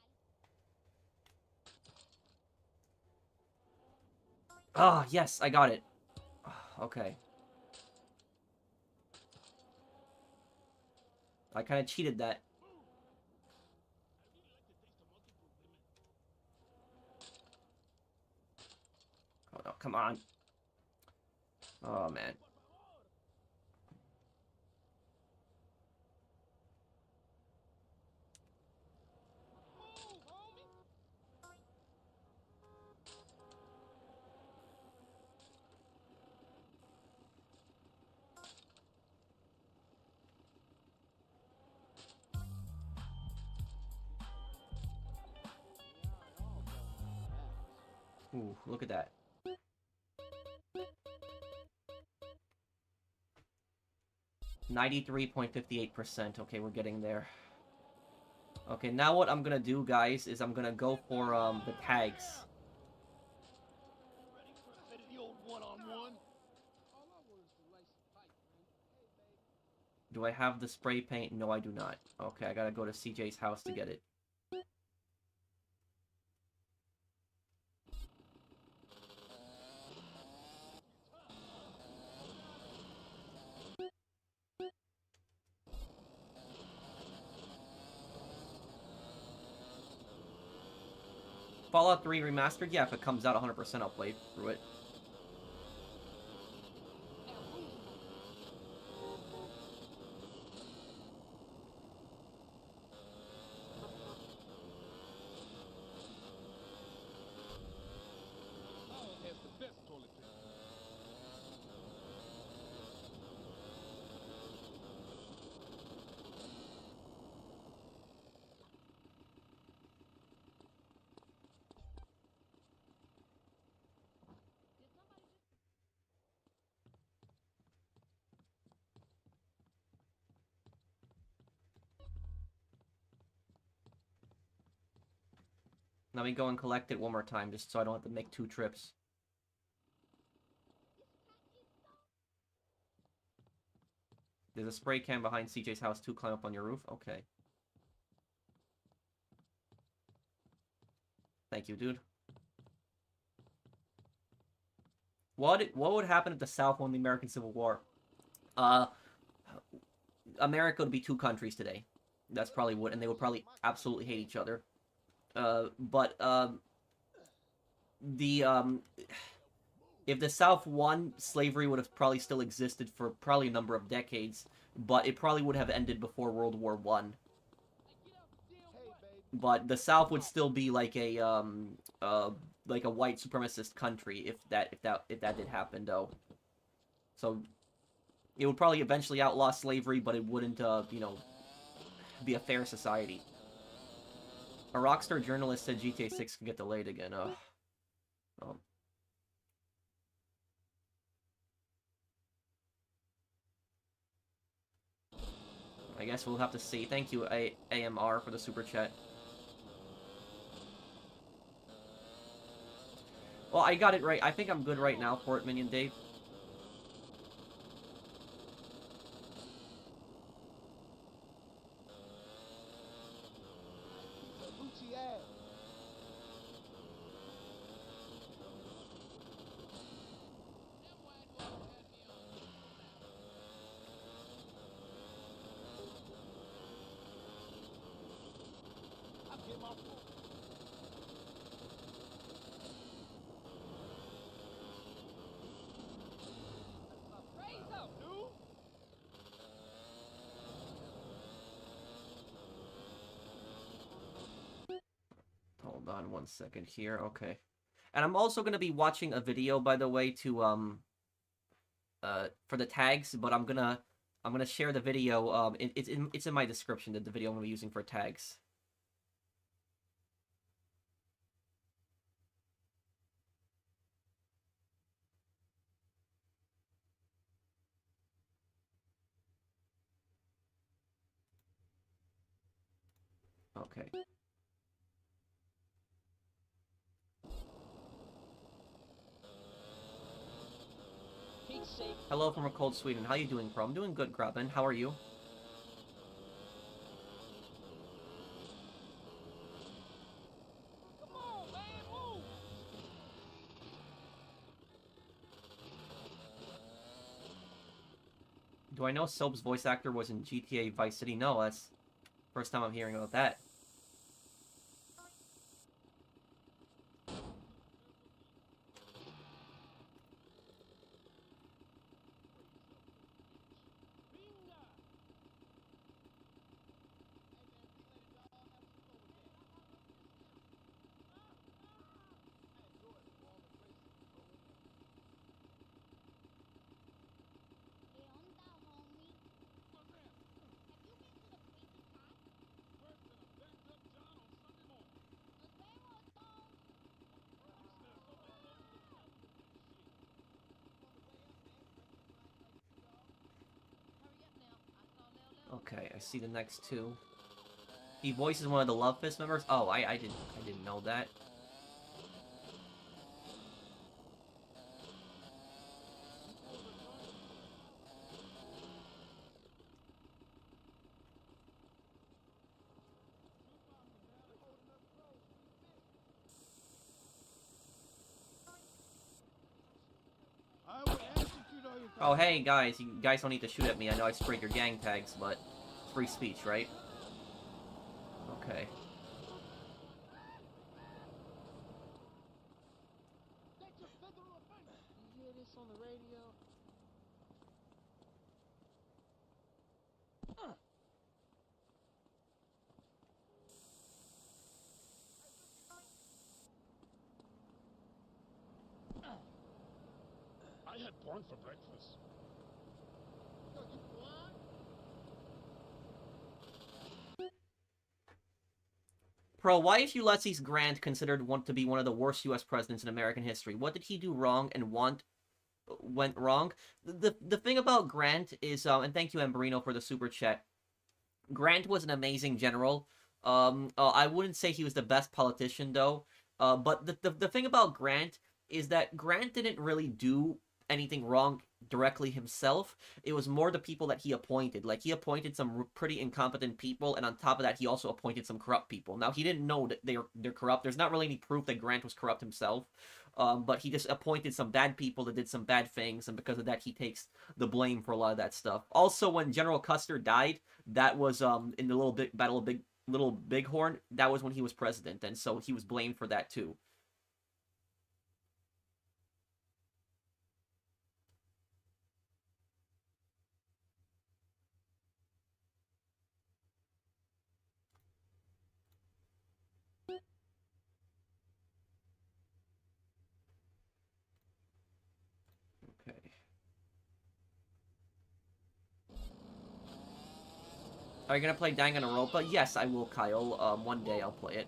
Ah, yes, I got it. Okay. I kind of cheated that. I really like the taste of multiple women. Oh, no, come on. Oh, man. Por favor. Move, homie. Ooh, look at that. %93.58%. Okay, we're getting there. Okay, now what I'm gonna do, guys, is I'm gonna go for the tags. Ready for a bit of the old one-on-one? All I want is to light some pipe, man. Hey, baby. Do I have the spray paint? No, I do not. Okay, I gotta go to CJ's house to get it. Fallout 3 Remastered? Yeah, if it comes out 100%, I'll play through it. Ours has the best toilet paper. Let me go and collect it one more time, just so I don't have to make 2 trips. There's a spray can behind CJ's house to climb up on your roof. Okay. Thank you, dude. What would happen if the South won the American Civil War? America would be 2 countries today. That's probably what, and they would probably absolutely hate each other. If the South won, slavery would have probably still existed for probably a number of decades, but it probably would have ended before World War One. But the South would still be like a white supremacist country if that did happen, though. So it would probably eventually outlaw slavery, but it wouldn't be a fair society. A Rockstar journalist said GTA 6 can get delayed again. Oh. I guess we'll have to see. Thank you, AMR, for the super chat. Well, I got it right. I think I'm good right now for it, Minion Dave. Gucci ass. I get my food. Raise up, dude. Hold on 1 second here. Okay. And I'm also going to be watching a video, by the way, to for the tags, but I'm gonna share the video. It's in my description, the video I'm gonna be using for tags. Okay. Hello from a cold Sweden. How you doing, bro? I'm doing good, Grubin. How are you? Come on, man, move. Do I know Soap's voice actor was in GTA Vice City? No, that's first time I'm hearing about that. ¿Qué onda, homie? Have you been to the crazy cat? Worse than a bent up John on Sunday morning. Nos vemos, Tom. You smell so much better than the rest of that shit. Hurry up now. I saw Leo. Okay, I see the next 2. He voices one of the Love Fist members. Oh, I didn't know that. I would execute all your Oh, hey, guys. You guys don't need to shoot at me. I know I sprayed your gang tags, but it's free speech, right? Okay. boss on the radio. I had porn for breakfast. Yo, you blind? Pro, why is Ulysses Grant considered to be one of the worst U.S. presidents in American history? What did he do wrong and went wrong? The thing about Grant is, and thank you, Amberino, for the super chat. Grant was an amazing general. I wouldn't say he was the best politician, though. But the thing about Grant is that Grant didn't really do anything wrong directly himself. It was more the people that he appointed. Like, he appointed some pretty incompetent people, and on top of that, he also appointed some corrupt people. Now, he didn't know that they're corrupt. There's not really any proof that Grant was corrupt himself. But he just appointed some bad people that did some bad things, and because of that, he takes the blame for a lot of that stuff. Also, when General Custer died, that was in the Battle of Little Bighorn. That was when he was president, and so he was blamed for that too. Okay. Are you gonna play Danganronpa? Yes, I will, Kyle. One day I'll play it.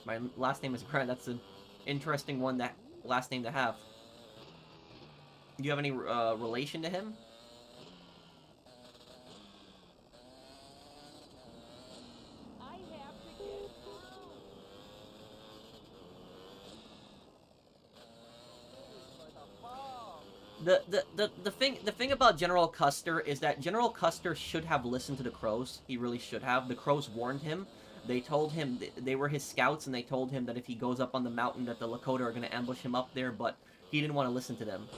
My last name is Grant. That's an interesting last name to have. Do you have any relation to him? I have to get The thing about General Custer is that General Custer should have listened to the Crows. He really should have. The Crows warned him. They told him they were his scouts, and they told him that if he goes up on the mountain, that the Lakota are going to ambush him up there. But he didn't want to listen to them.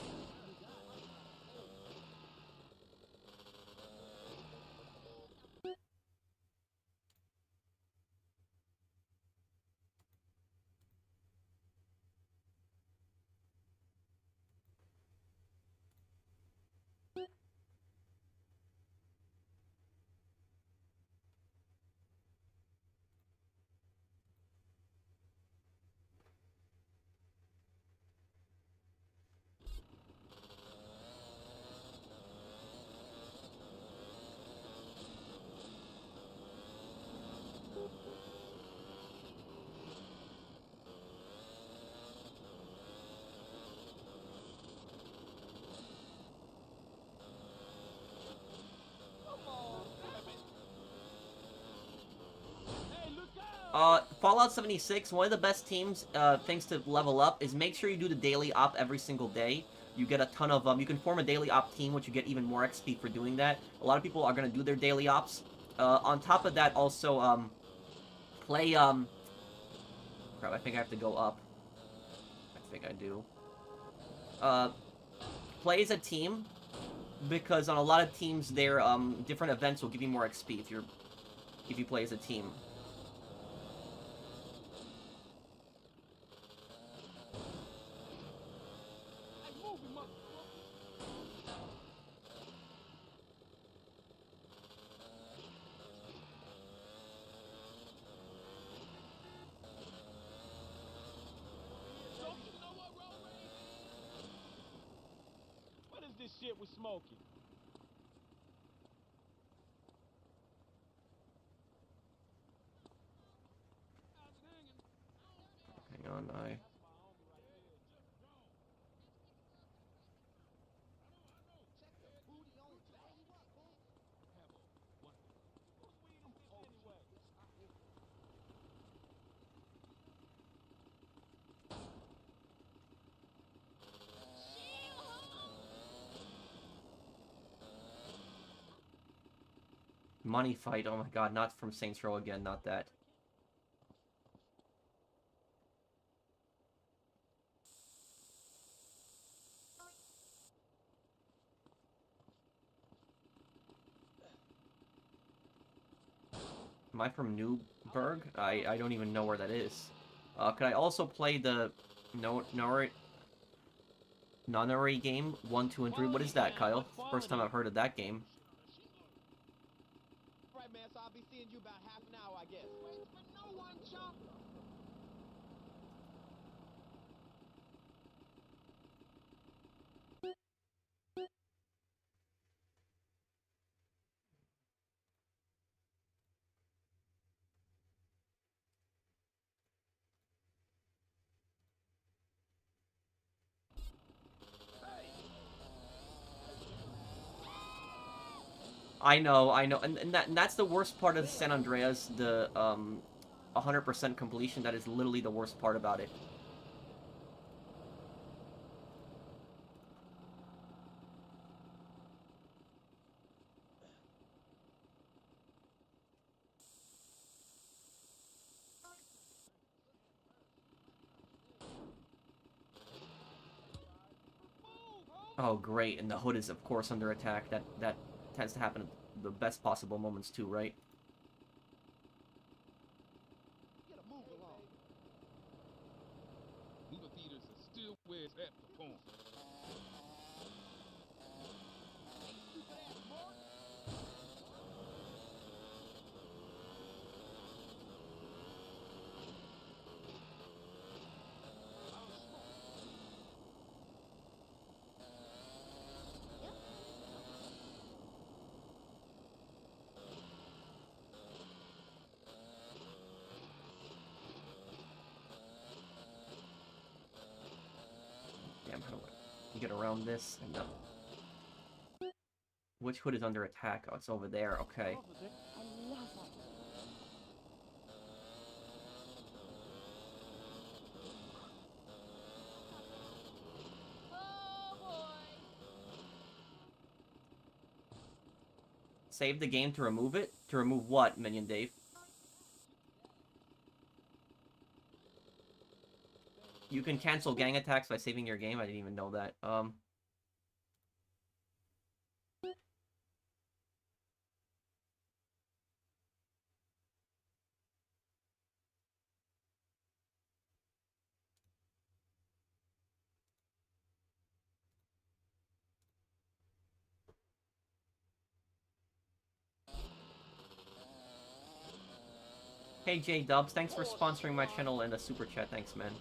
Fallout 76, one of the best things to level up is make sure you do the daily op every single day. You get a ton of, you can form a daily op team, which you get even more XP for doing that. A lot of people are going to do their daily ops. On top of that, also, play, crap, I think I have to go up. I think I do. Play as a team, because on a lot of teams, their, different events will give you more XP if you play as a team. This shit was smoking. Hang on, Check the booty on his back. What, boy? Money fight, oh my god, not from Saints Row again, not that. Am I from Newburgh? I don't even know where that is. Could I also play the... No, Nonary game 1, 2, and 3. What is that, Kyle? First time I've heard of that game. Right, man, so I'll be seeing you about half an hour, I guess. Wait for no one, chop. I know, and that's the worst part of San Andreas, the 100% completion. That is literally the worst part about it. Oh, great, and the hood is, of course, under attack. That tends to happen at the best possible moments, too, right? Get a move along. Movie theaters are still where it's at performing. Stupid ass boy. Damn, how do I get around this? No. Which hood is under attack? Oh, it's over there. Okay. I love that. Oh boy. Save the game to remove it? To remove what, Minion Dave? You can cancel gang attacks by saving your game? I didn't even know that. Hey, J-Dubs, thanks for sponsoring my channel and a super chat. Thanks, man.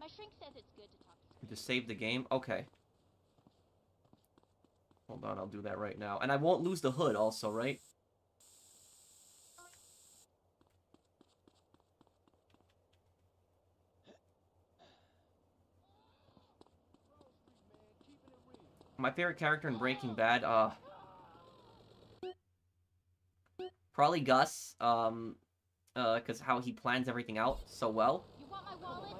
My shrink says it's good to talk to Just save the game? Okay. Hold on, I'll do that right now. And I won't lose the hood also, right? My favorite character in Breaking Bad, probably Gus, cause how he plans everything out so well. You want my wallet?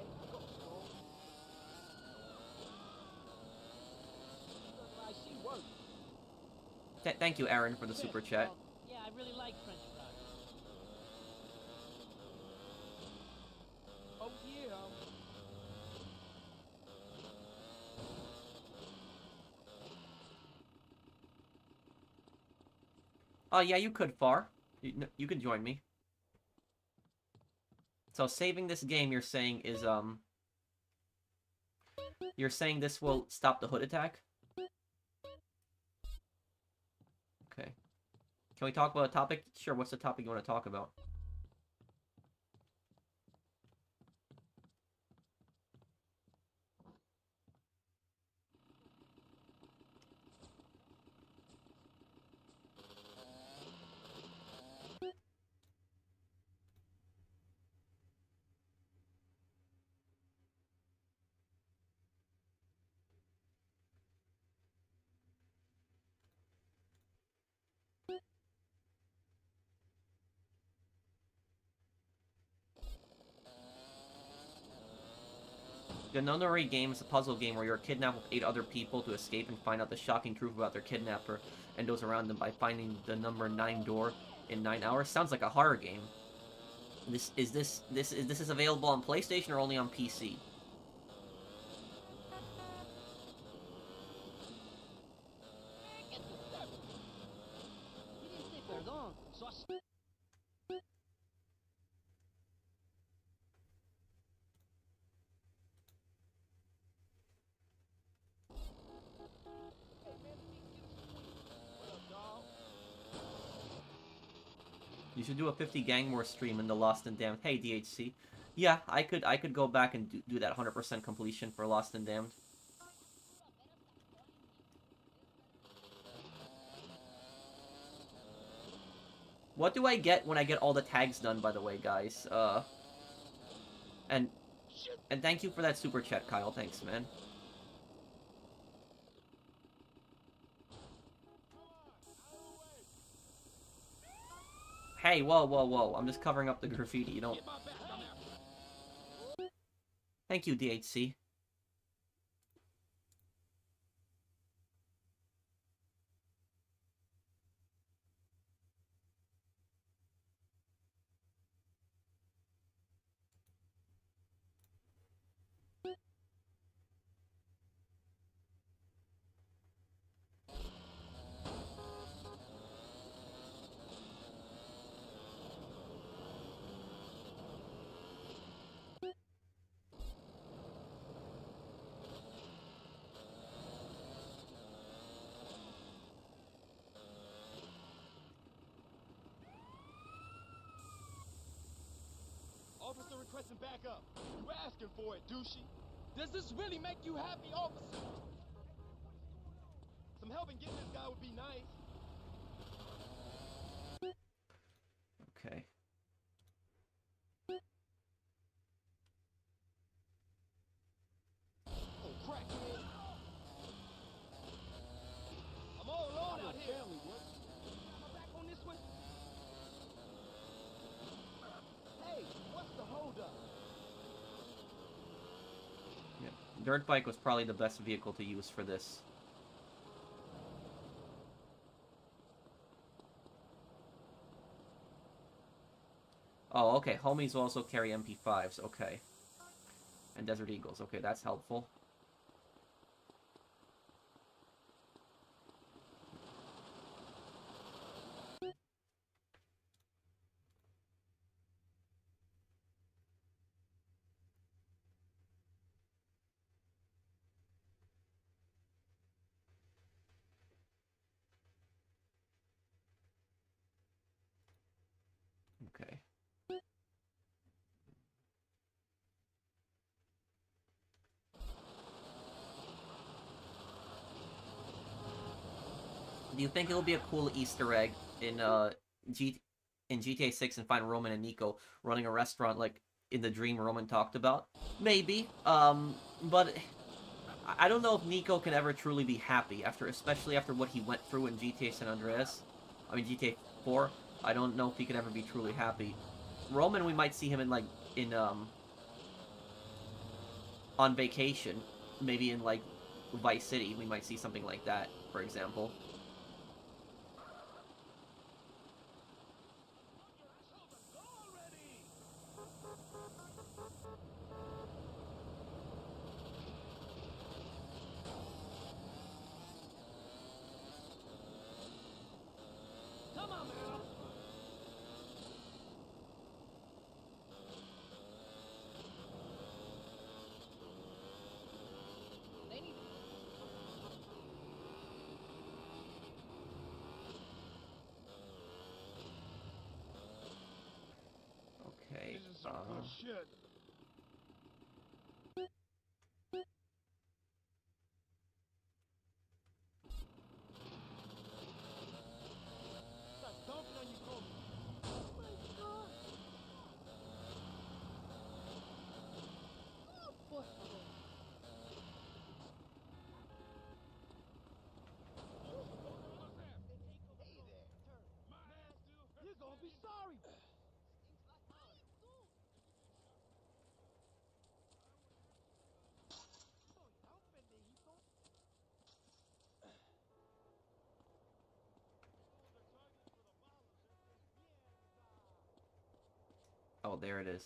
I see work. Thank you, Aaron, for the super chat. Yeah, I really like French fries. Oh yeah. Oh, yeah, you could, Far. You can join me. So, saving this game, you're saying, is, You're saying this will stop the hood attack? Okay. Can we talk about a topic? Sure, what's the topic you want to talk about? The Nonary game is a puzzle game where you're kidnapped with 8 other people to escape and find out the shocking truth about their kidnapper and those around them by finding the number 9 door in 9 hours. Sounds like a horror game. This is available on PlayStation or only on PC? He didn't say perdón, so I... What up, dog? You should do a 50 gang war stream in the Lost and Damned. Hey, DHC. Yeah, I could go back and do that 100% completion for Lost and Damned. What do I get when I get all the tags done, by the way, guys? And thank you for that super chat, Kyle. Thanks, man. Hey, whoa, whoa, whoa. I'm just covering up the graffiti. You don't... Thank you, DHC. Officer requesting backup. You asking for it, douchey. Does this really make you happy, officer? Some help in getting this guy would be nice. Okay. Oh, crackhead. I'm all alone out here. Family, what? Am I back on this one? Hey, what's the holdup? Yeah. Dirt bike was probably the best vehicle to use for this. Oh, okay. Homies will also carry MP5s. Okay. And Desert Eagles. Okay, that's helpful. Okay. Do you think it'll be a cool Easter egg in GTA 6 and find Roman and Nico running a restaurant like in the dream Roman talked about? Maybe. But I don't know if Nico can ever truly be happy especially after what he went through in GTA San Andreas. I mean GTA 4. I don't know if he can ever be truly happy. Roman, we might see him in on vacation, maybe in like Vice City. We might see something like that, for example. Come on, man. They need... Okay. This is some good shit. Stop dumping on you, bro. Oh my god. Oh, por favor. Hey there. Man, you're gonna be sorry. Oh, there it is.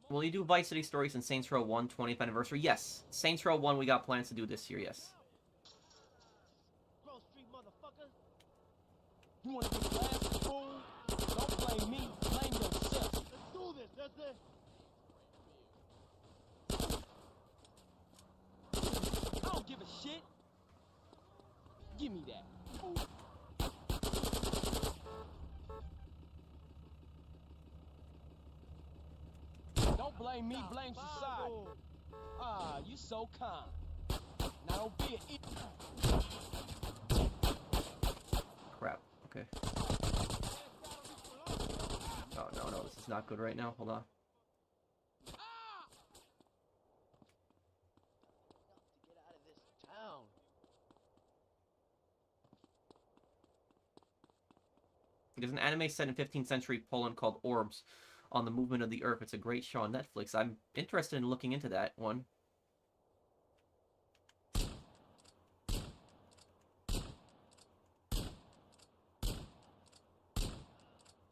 Will you do Vice City Stories and Saints Row 1 20th anniversary? Yes. Saints Row 1 we got plans to do this year, yes. Grove Street, motherfucker. You wanna get blasted, fool? Don't blame me, blame yourself. Let's do this, that's it. I don't give a shit. Give me that. Don't blame me, blame society. Ah, you so kind. Now don't be an idiot. Crap. Okay. Oh, no, this is not good right now. Hold on. To get out of this town. There's an anime set in 15th century Poland called Orbs on the movement of the earth. It's a great show on Netflix. I'm interested in looking into that one.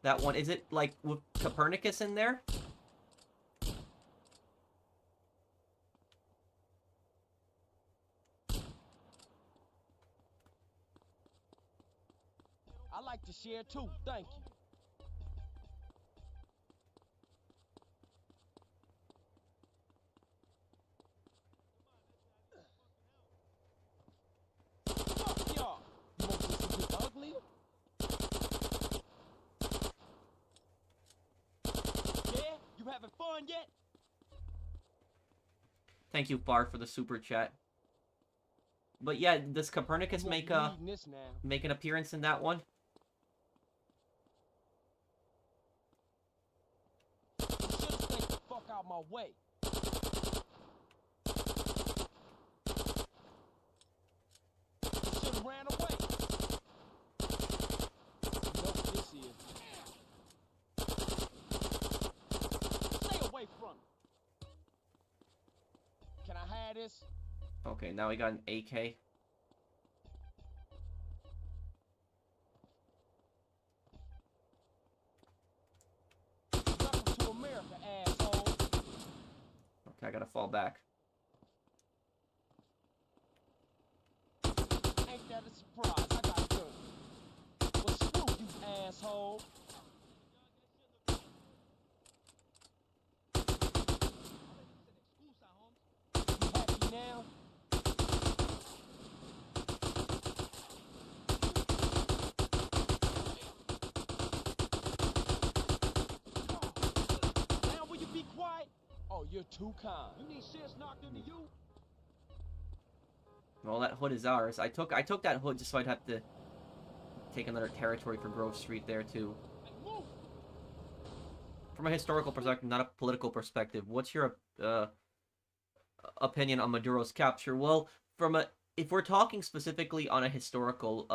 That one, is it like with Copernicus in there? I like to share too, thank you. Fuck y'all. You want this to get uglier? Yeah? You having fun yet? Thank you, Bar, for the super chat. But yeah, does Copernicus You won't make be a needing this now. make an appearance in that one? You should've stayed the fuck out my way. You should've ran away. You know what this is. Stay away from me. Can I have this? Okay, now we got an AK. Welcome to America, asshole. Okay, I gotta fall back. Ain't that a surprise? I got good. Well, screw you, asshole. You happy now? Now will you be quiet? Oh, you're too kind. You need sense knocked into you? Well, that hood is ours. I took that hood just so I'd have to take another territory for Grove Street there too. Move! From a historical perspective, not a political perspective, what's your opinion on Maduro's capture? Well, if we're talking specifically on a historical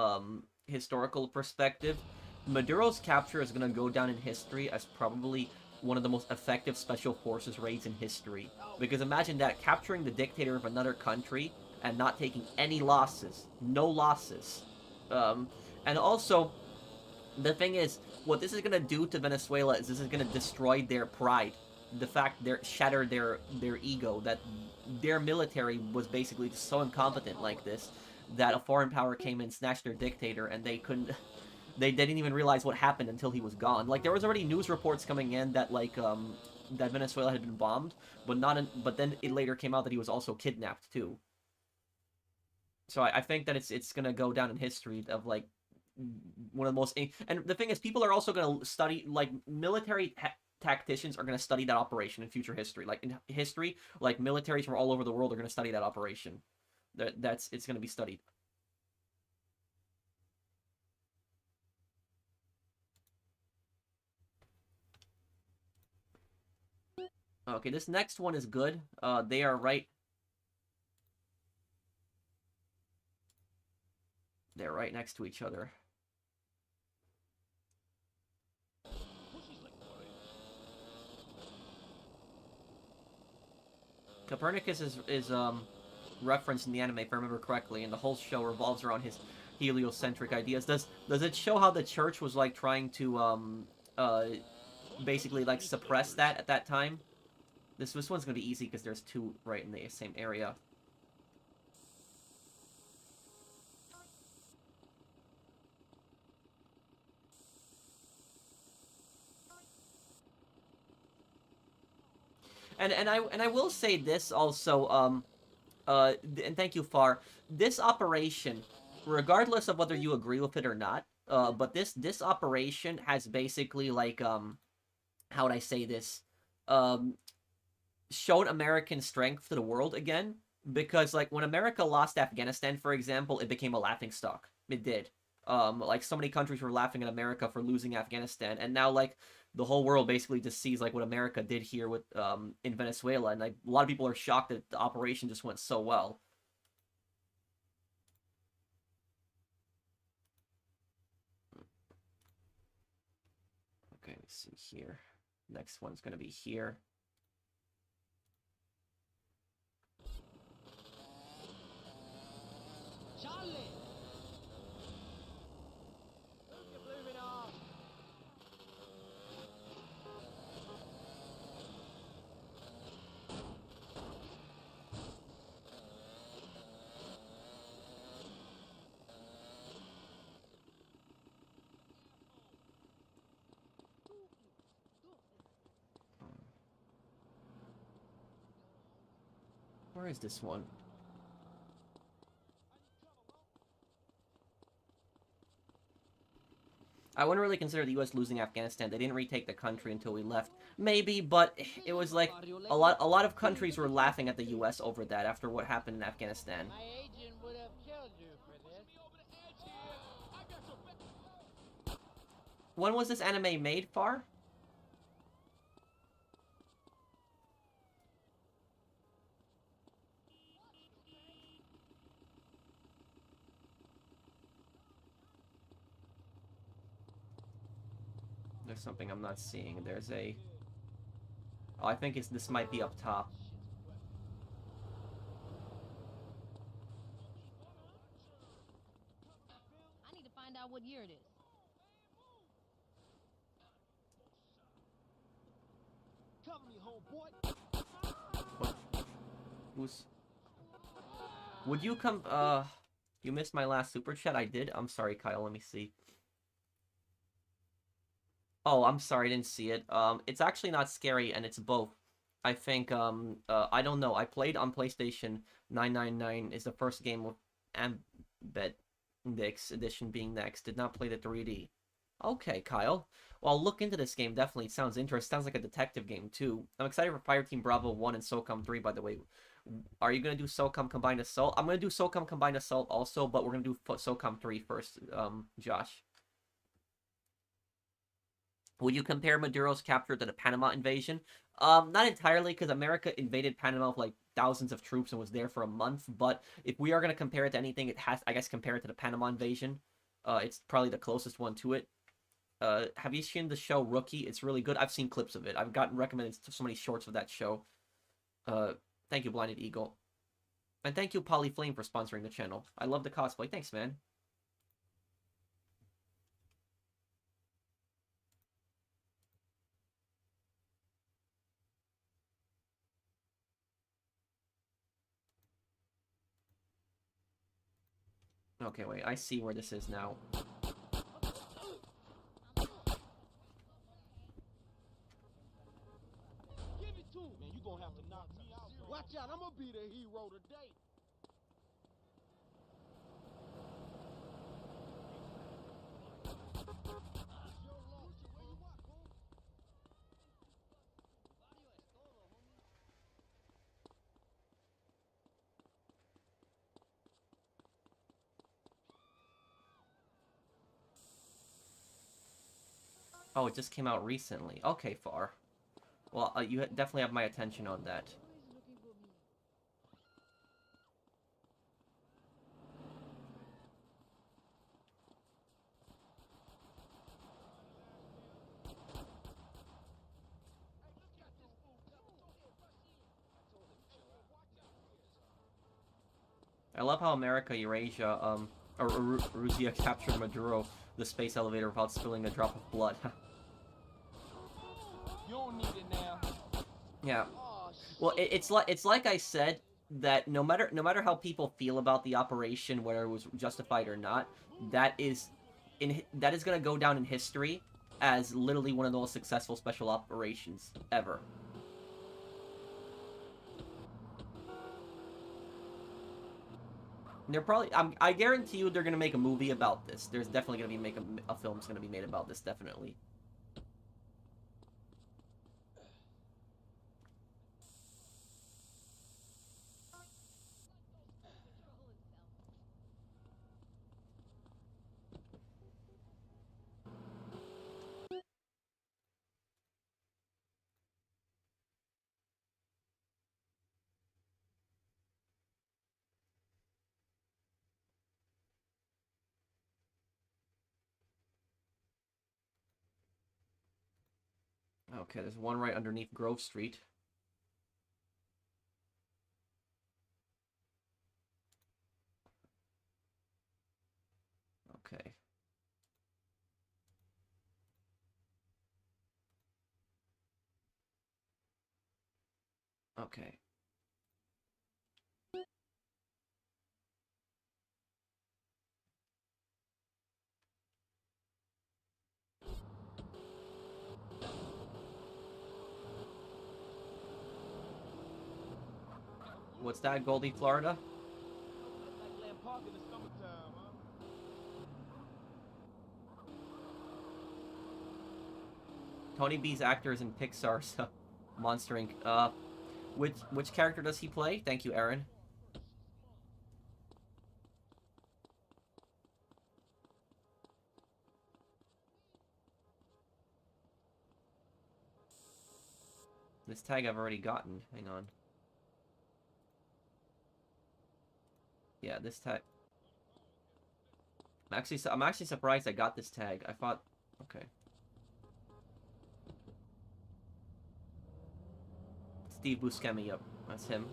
perspective, Maduro's capture is going to go down in history as probably one of the most effective special forces raids in history. Because imagine that, capturing the dictator of another country and not taking any losses. No losses. And also, the thing is, what this is going to do to Venezuela is this is going to destroy their pride. The fact shatter their ego, that their military was basically just so incompetent like this, that a foreign power came in, snatched their dictator, and they couldn't... They didn't even realize what happened until he was gone. Like, there was already news reports coming in that, like, that Venezuela had been bombed, but then it later came out that he was also kidnapped, too. So I think that it's gonna go down in history of, like, one of the most... And the thing is, people are also gonna study, like, military tacticians are gonna study that operation in future history. Like, in history, like, militaries from all over the world are gonna study that operation. It's gonna be studied. Okay, this next one is good. They are right... They're right next to each other. Copernicus is referenced in the anime, if I remember correctly, and the whole show revolves around his heliocentric ideas. Does it show how the church was like trying to basically like suppress that at that time? This one's gonna be easy because there's two right in the same area. And I will say this also, and thank you, Far. This operation, regardless of whether you agree with it or not, but this operation has basically like how would I say this, um, shown American strength to the world again. Because like when America lost Afghanistan, for example, it became a laughing stock. It did. Like so many countries were laughing at America for losing Afghanistan, and now like the whole world basically just sees like what America did here with in Venezuela, and like a lot of people are shocked that the operation just went so well. Okay, let's see here. Next one's gonna be here. Charlie! You blooming ass! Where is this one? I wouldn't really consider the U.S. losing Afghanistan. They didn't retake the country until we left. Maybe, but it was like a lot of countries were laughing at the U.S. over that after what happened in Afghanistan. My agent would have killed you for this. When was this anime made, Far? There's something I'm not seeing. There's a... Oh, I think this might be up top. I need to find out what year it is. Cover me, homeboy! What? Who's... Would you come... You missed my last super chat? I did? I'm sorry, Kyle. Let me see. Oh, I'm sorry, I didn't see it. It's actually not scary, and it's both. I think, I don't know. I played on PlayStation 999 is the first game with Ambed Index Edition being next. Did not play the 3D. Okay, Kyle. Well, I'll look into this game. Definitely, it sounds interesting. Sounds like a detective game, too. I'm excited for Fireteam Bravo 1 and SOCOM 3, by the way. Are you going to do SOCOM Combined Assault? I'm going to do SOCOM Combined Assault also, but we're going to do SOCOM 3 first, Josh. Would you compare Maduro's capture to the Panama invasion? Not entirely, because America invaded Panama with like thousands of troops and was there for a month. But if we are going to compare it to anything, it has, I guess, compare it to the Panama invasion. It's probably the closest one to it. Have you seen the show Rookie? It's really good. I've seen clips of it. I've gotten recommended so many shorts of that show. Thank you, Blinded Eagle. And thank you, Polyflame, for sponsoring the channel. I love the cosplay. Thanks, man. Okay, wait. I see where this is now. Give it to me! Man, you gonna have to knock me out. Watch out, I'm gonna be the hero today. Oh, it just came out recently. Okay, Far. Well, you definitely have my attention on that. I love how America, Eurasia, or Russia captured Maduro, the space elevator, without spilling a drop of blood. You don't need it now. Yeah. Oh, Well, it's like I said, that no matter how people feel about the operation, whether it was justified or not, that is gonna go down in history as literally one of the most successful special operations ever. And they're probably I guarantee you they're gonna make a movie about this. There's definitely gonna be a film's gonna be made about this, definitely. Okay, there's one right underneath Grove Street. Okay. Okay. What's that, Goldie, Florida? like Lamb Park in the summertime, huh? Tony B's actors in Pixar's Monster Inc. Which character does he play? Thank you, Aaron. This tag I've already gotten. Hang on. Yeah, this tag. I'm actually surprised I got this tag. I thought, okay. Steve Buscemi, yep, that's him.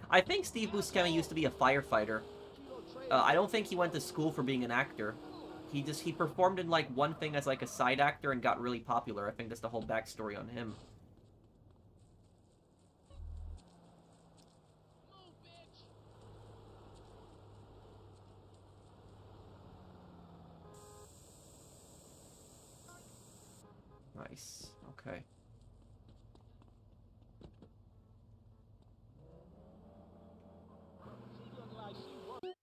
I think Steve Buscemi used to be a firefighter. I don't think he went to school for being an actor. He performed in like one thing as like a side actor and got really popular. I think that's the whole backstory on him. Nice. Okay. She look like she work.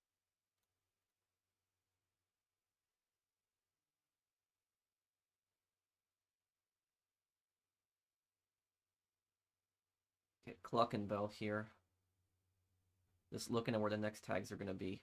Get Cluckenbell here. Just looking at where the next tags are gonna be.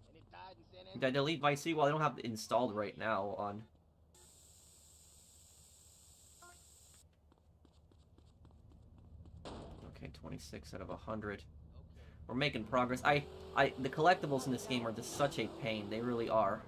And it died in San Did I Andreas. delete Vice City? Well, I don't have it installed right now on. Okay, 26 out of 100. We're making progress. The collectibles in this game are just such a pain. They really are.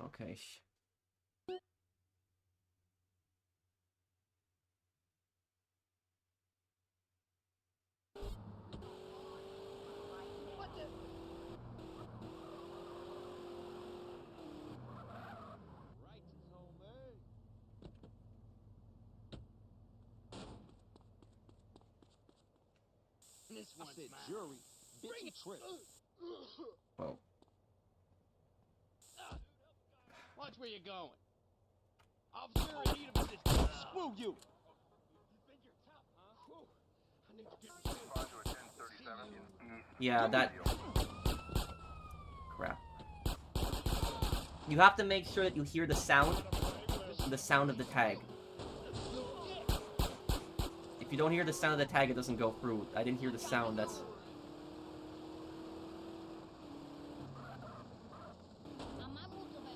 Okay. Righteous, homie. This I one's said mine. jury. Bitch, you trip. Well, Watch Watch where you're going. Officer in need of assistance. Screw you. You think you're tough, huh? Whew. I need to get Respond to a 1037 in East. Yeah, that... Crap. You have to make sure that you hear the sound of the tag. If you don't hear the sound of the tag, it doesn't go through. I didn't hear the sound, that's... Mamá mucho ve.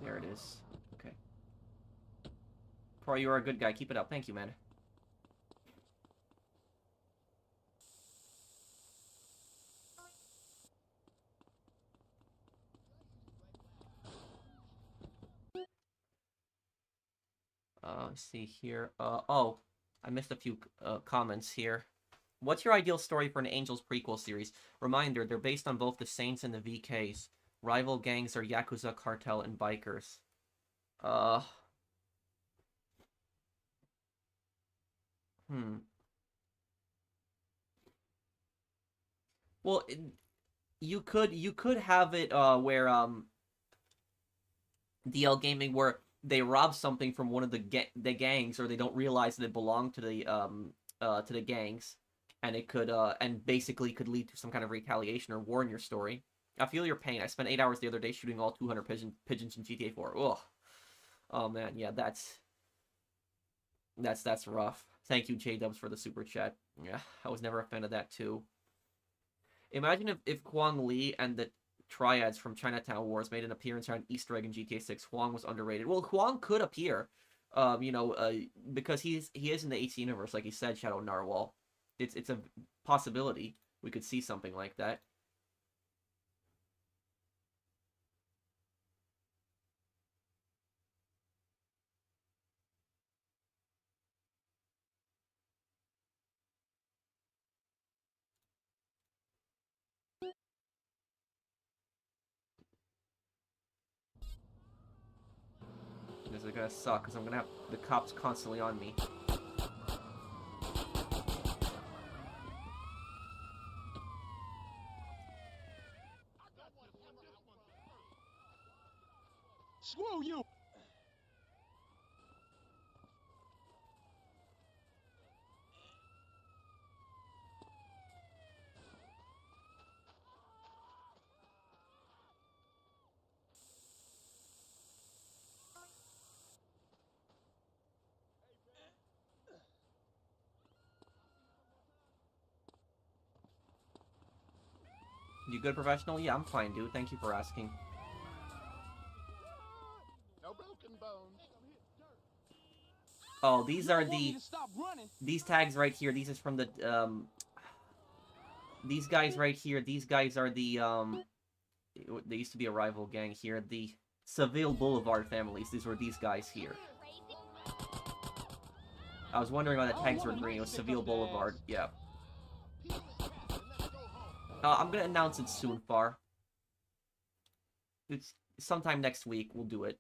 There it is. Okay. Pro, you are a good guy. Keep it up. Thank you, man. Let's see here. Oh, I missed a few comments here. What's your ideal story for an Angels prequel series? Reminder, they're based on both the Saints and the VKs. Rival gangs are Yakuza, Cartel, and Bikers. Well, you could have it where DL Gaming where they rob something from one of the gangs, or they don't realize that it belonged to the gangs, and it could and basically could lead to some kind of retaliation or war in your story. I feel your pain. I spent 8 hours the other day shooting all 200 pigeons in GTA 4. Ugh. Oh man, yeah, that's rough. Thank you, J-Dubs, for the super chat. Yeah, I was never a fan of that too. Imagine if Kwang Lee and the Triads from Chinatown Wars made an appearance on Easter egg in GTA 6. Huang was underrated. Well, Huang could appear, because he is in the AC universe, like he said, Shadow Narwhal. It's a possibility we could see something like that. This is gonna suck, because I'm gonna have the cops constantly on me. Screw you. You good, professional? Yeah, I'm fine, dude. Thank you for asking. No broken bones. Oh, these You are want me the... to stop running? These tags right here, these is from the, these guys right here, these guys are the, they used to be a rival gang here, the Seville Boulevard families. These were these guys here. I was wondering why the tags were green. It was Seville Boulevard. Yeah. I'm gonna announce it soon, Far. It's sometime next week. We'll do it.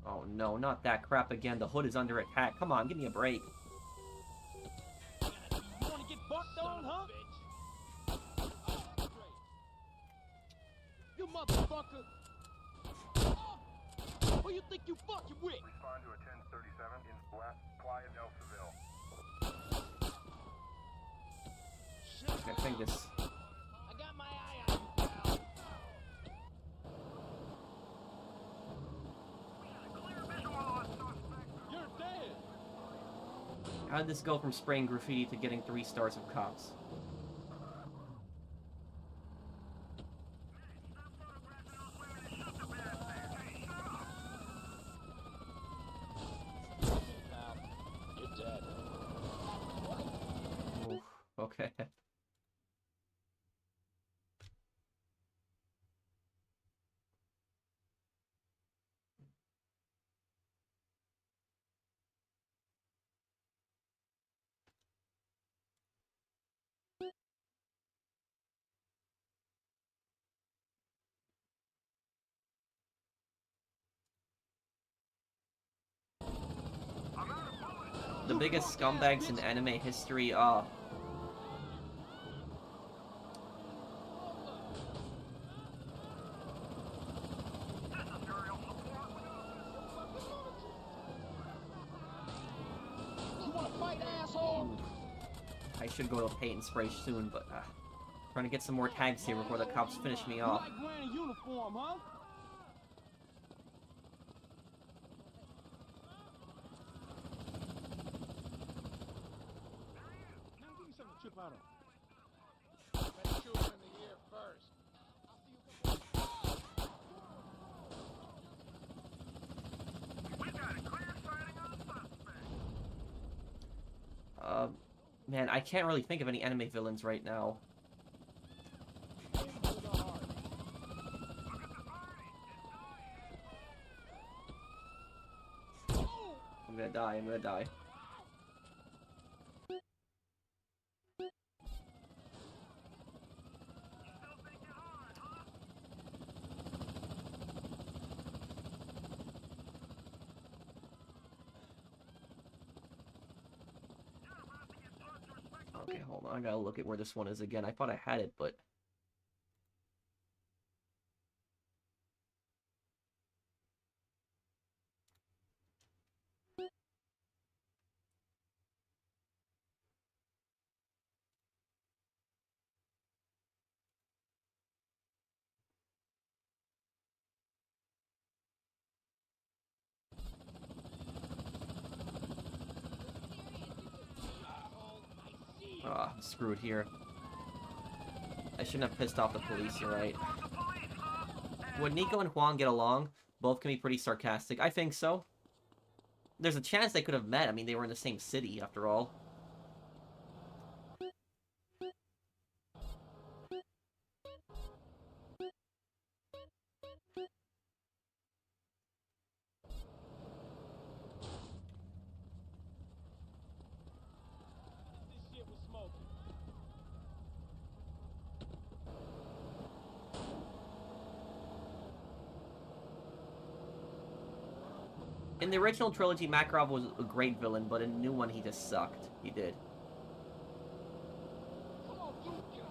Oh no, not that crap again. The hood is under attack. Come on, give me a break. You wanna get bucked on, huh? You motherfucker! Who you think you fucking with? Respond to a 1037 in West Playa del Seville. think this... I got my eye on you, pal. You're dead. How did this go from spraying graffiti to getting 3 stars of cops? Pal, you're dead. Oof, okay. The biggest scumbags in anime history, You wanna fight, asshole? I should go to paint and spray soon, but, trying to get some more tags here before the cops finish me You off. like wearing a uniform, huh? Now give me something to trip out on. Better shoot him in the ear first. Man, I can't really think of any anime villains right now. I'm gonna die, I'm gonna die. Okay, hold on, I gotta look at where this one is again. I thought I had it, but... Ah, I'm screwed here. I shouldn't have pissed off the police, you're right. Would Nico and Juan get along? Both can be pretty sarcastic. I think so. There's a chance they could have met. I mean, they were in the same city, after all. This shit was smoking. In the original trilogy, Makarov was a great villain, but in the new one, he just sucked. He did. Come on, dude, get up.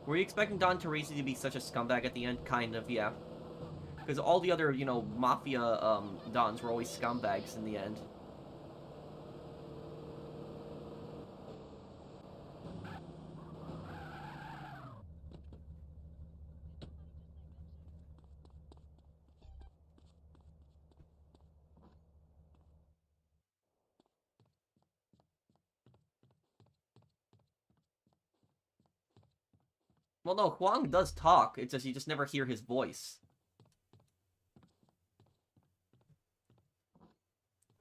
Were you expecting Don Teresi to be such a scumbag at the end? Kind of, yeah. Because all the other, you know, mafia Dons were always scumbags in the end. Well, no, Huang does talk. It's just you just never hear his voice.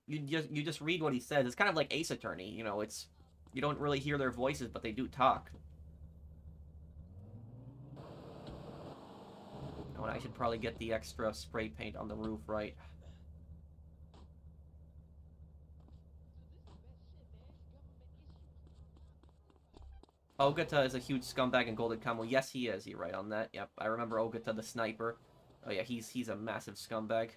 You just read what he says. It's kind of like Ace Attorney, you know. It's you don't really hear their voices, but they do talk. Oh, and I should probably get the extra spray paint on the roof, right? Ogata is a huge scumbag in Golden Kamuy. Yes, he is. You're right on that. Yep, I remember Ogata the sniper. Oh yeah, he's a massive scumbag.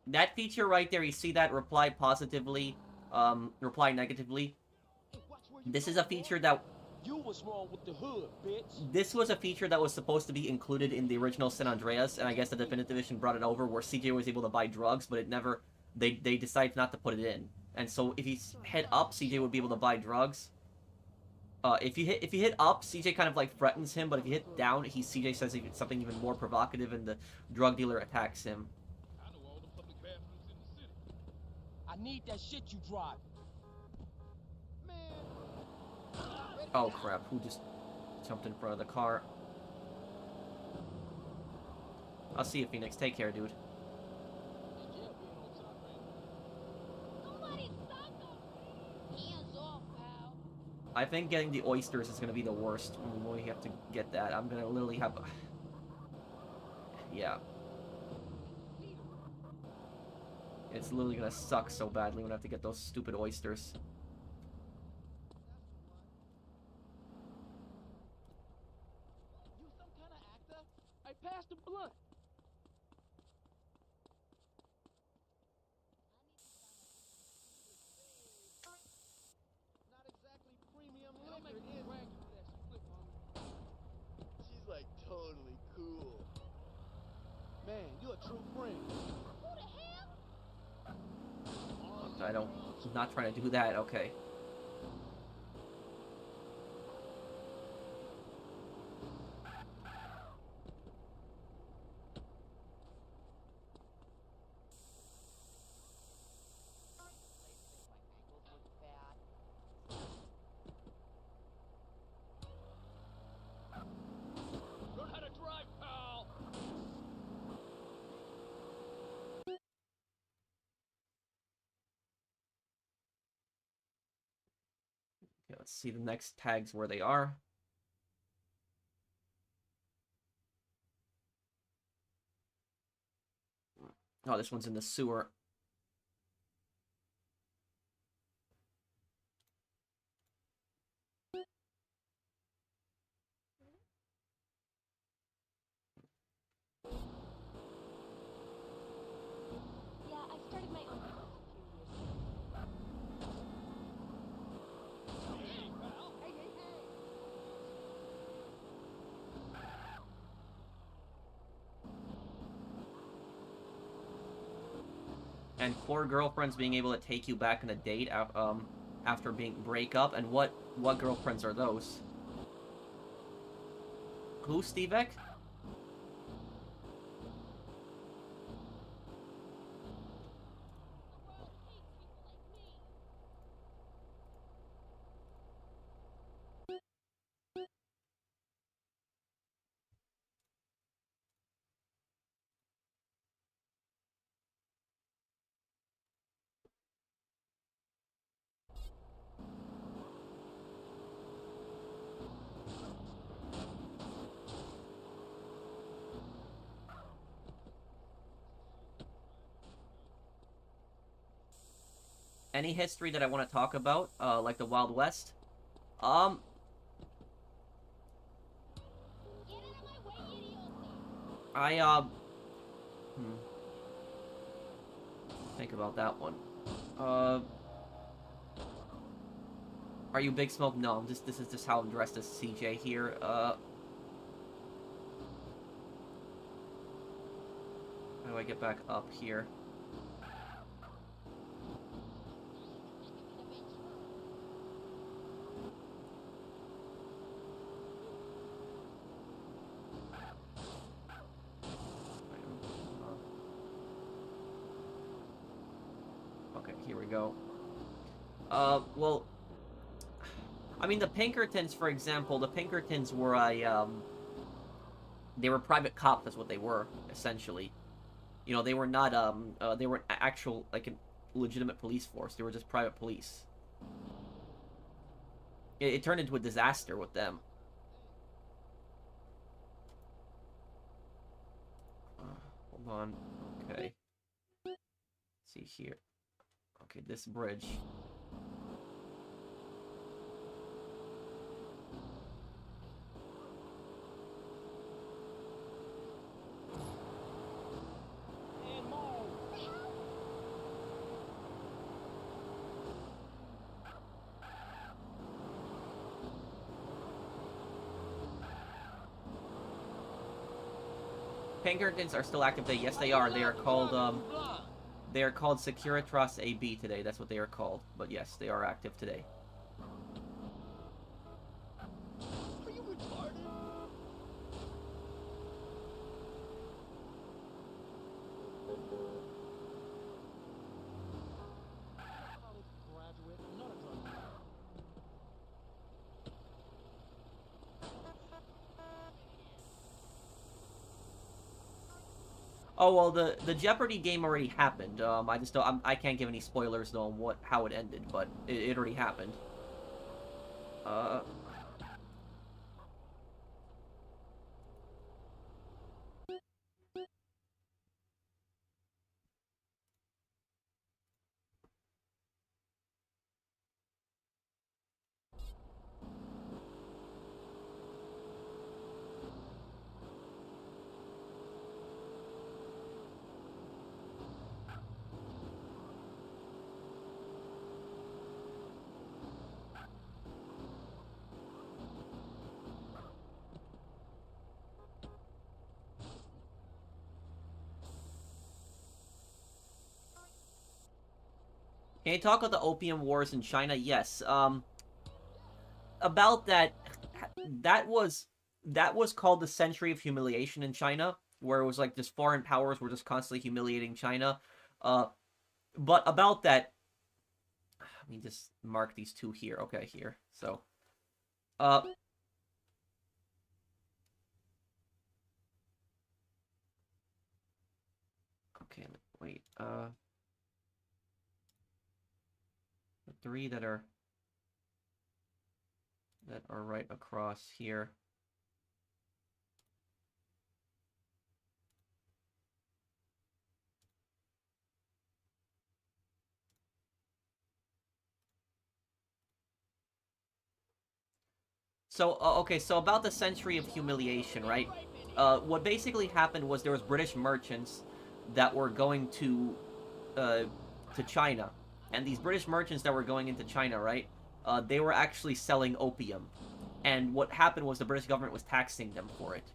That feature right there, you see that reply positively, reply negatively. Hey, watch where you This is going, a feature boy. that You was wrong with the hood, bitch. this was a feature that was supposed to be included in the original San Andreas, and I guess the Definitive Edition brought it over where CJ was able to buy drugs, but it never. They decided not to put it in, and so if you head up, CJ would be able to buy drugs. If you hit up, CJ kind of like threatens him, but if you hit down, CJ says something even more provocative, and the drug dealer attacks him. I know all the public bathrooms in the city. I need that shit you drive. Man. Oh crap! Who just jumped in front of the car? I'll see you, Phoenix. Take care, dude. This jail being on top, man. Somebody stop them! Hands off, pal. I think getting the oysters is gonna be the worst when we have to get that. I'm gonna literally have. Yeah. It's literally gonna suck so badly when I have to get those stupid oysters. You some kind of actor? Hey, pass the blunt. Not exactly premium Don't make liquor, me is drag it? you to that split, homie. She's like totally cool. Man, you a true friend. Who the hell? I don't. I'm not trying to do that. Okay. Learn how to drive, pal. Okay, let's see the next tags where they are. Oh, this one's in the sewer. Yeah, I started my own business a few years ago. Hey, pal. Hey, hey, hey! And poor girlfriends being able to take you back on a date after being break up. And what girlfriends are those? Who, Stevek? The world hates people like me. Any history that I want to talk about, like the Wild West? Get out of my way, idiota! Think about that one. Are you Big Smoke? No, this is just how I'm dressed as CJ here. How do I get back up here? Okay, here we go. Well, I mean, the Pinkertons, for example, the Pinkertons were they were private cops, that's what they were, essentially. You know, they were not, they weren't actual, like, a legitimate police force. They were just private police. It turned into a disaster with them. Hold on. Okay. Let's see here. Okay, this bridge. And move. Pinkertons are still active today. Yes, they are. They are called Securitas AB today. That's what they are called. But yes, they are active today. Are you retarded? College graduate, not a drug dealer. Oh well, the Jeopardy game already happened. I just don't. I can't give any spoilers though on how it ended, but it already happened. Uh. Can you talk about the opium wars in China? Yes. About that, that was called the Century of Humiliation in China, where it was like just foreign powers were just constantly humiliating China. But about that, let me just mark these two here. Okay, here. So, uh, okay, wait. The three that are right across here. So, okay, so about the Century of Humiliation, right? What basically happened was there was British merchants that were going to China, and these British merchants that were going into China, right? They were actually selling opium, and what happened was the British government was taxing them for it.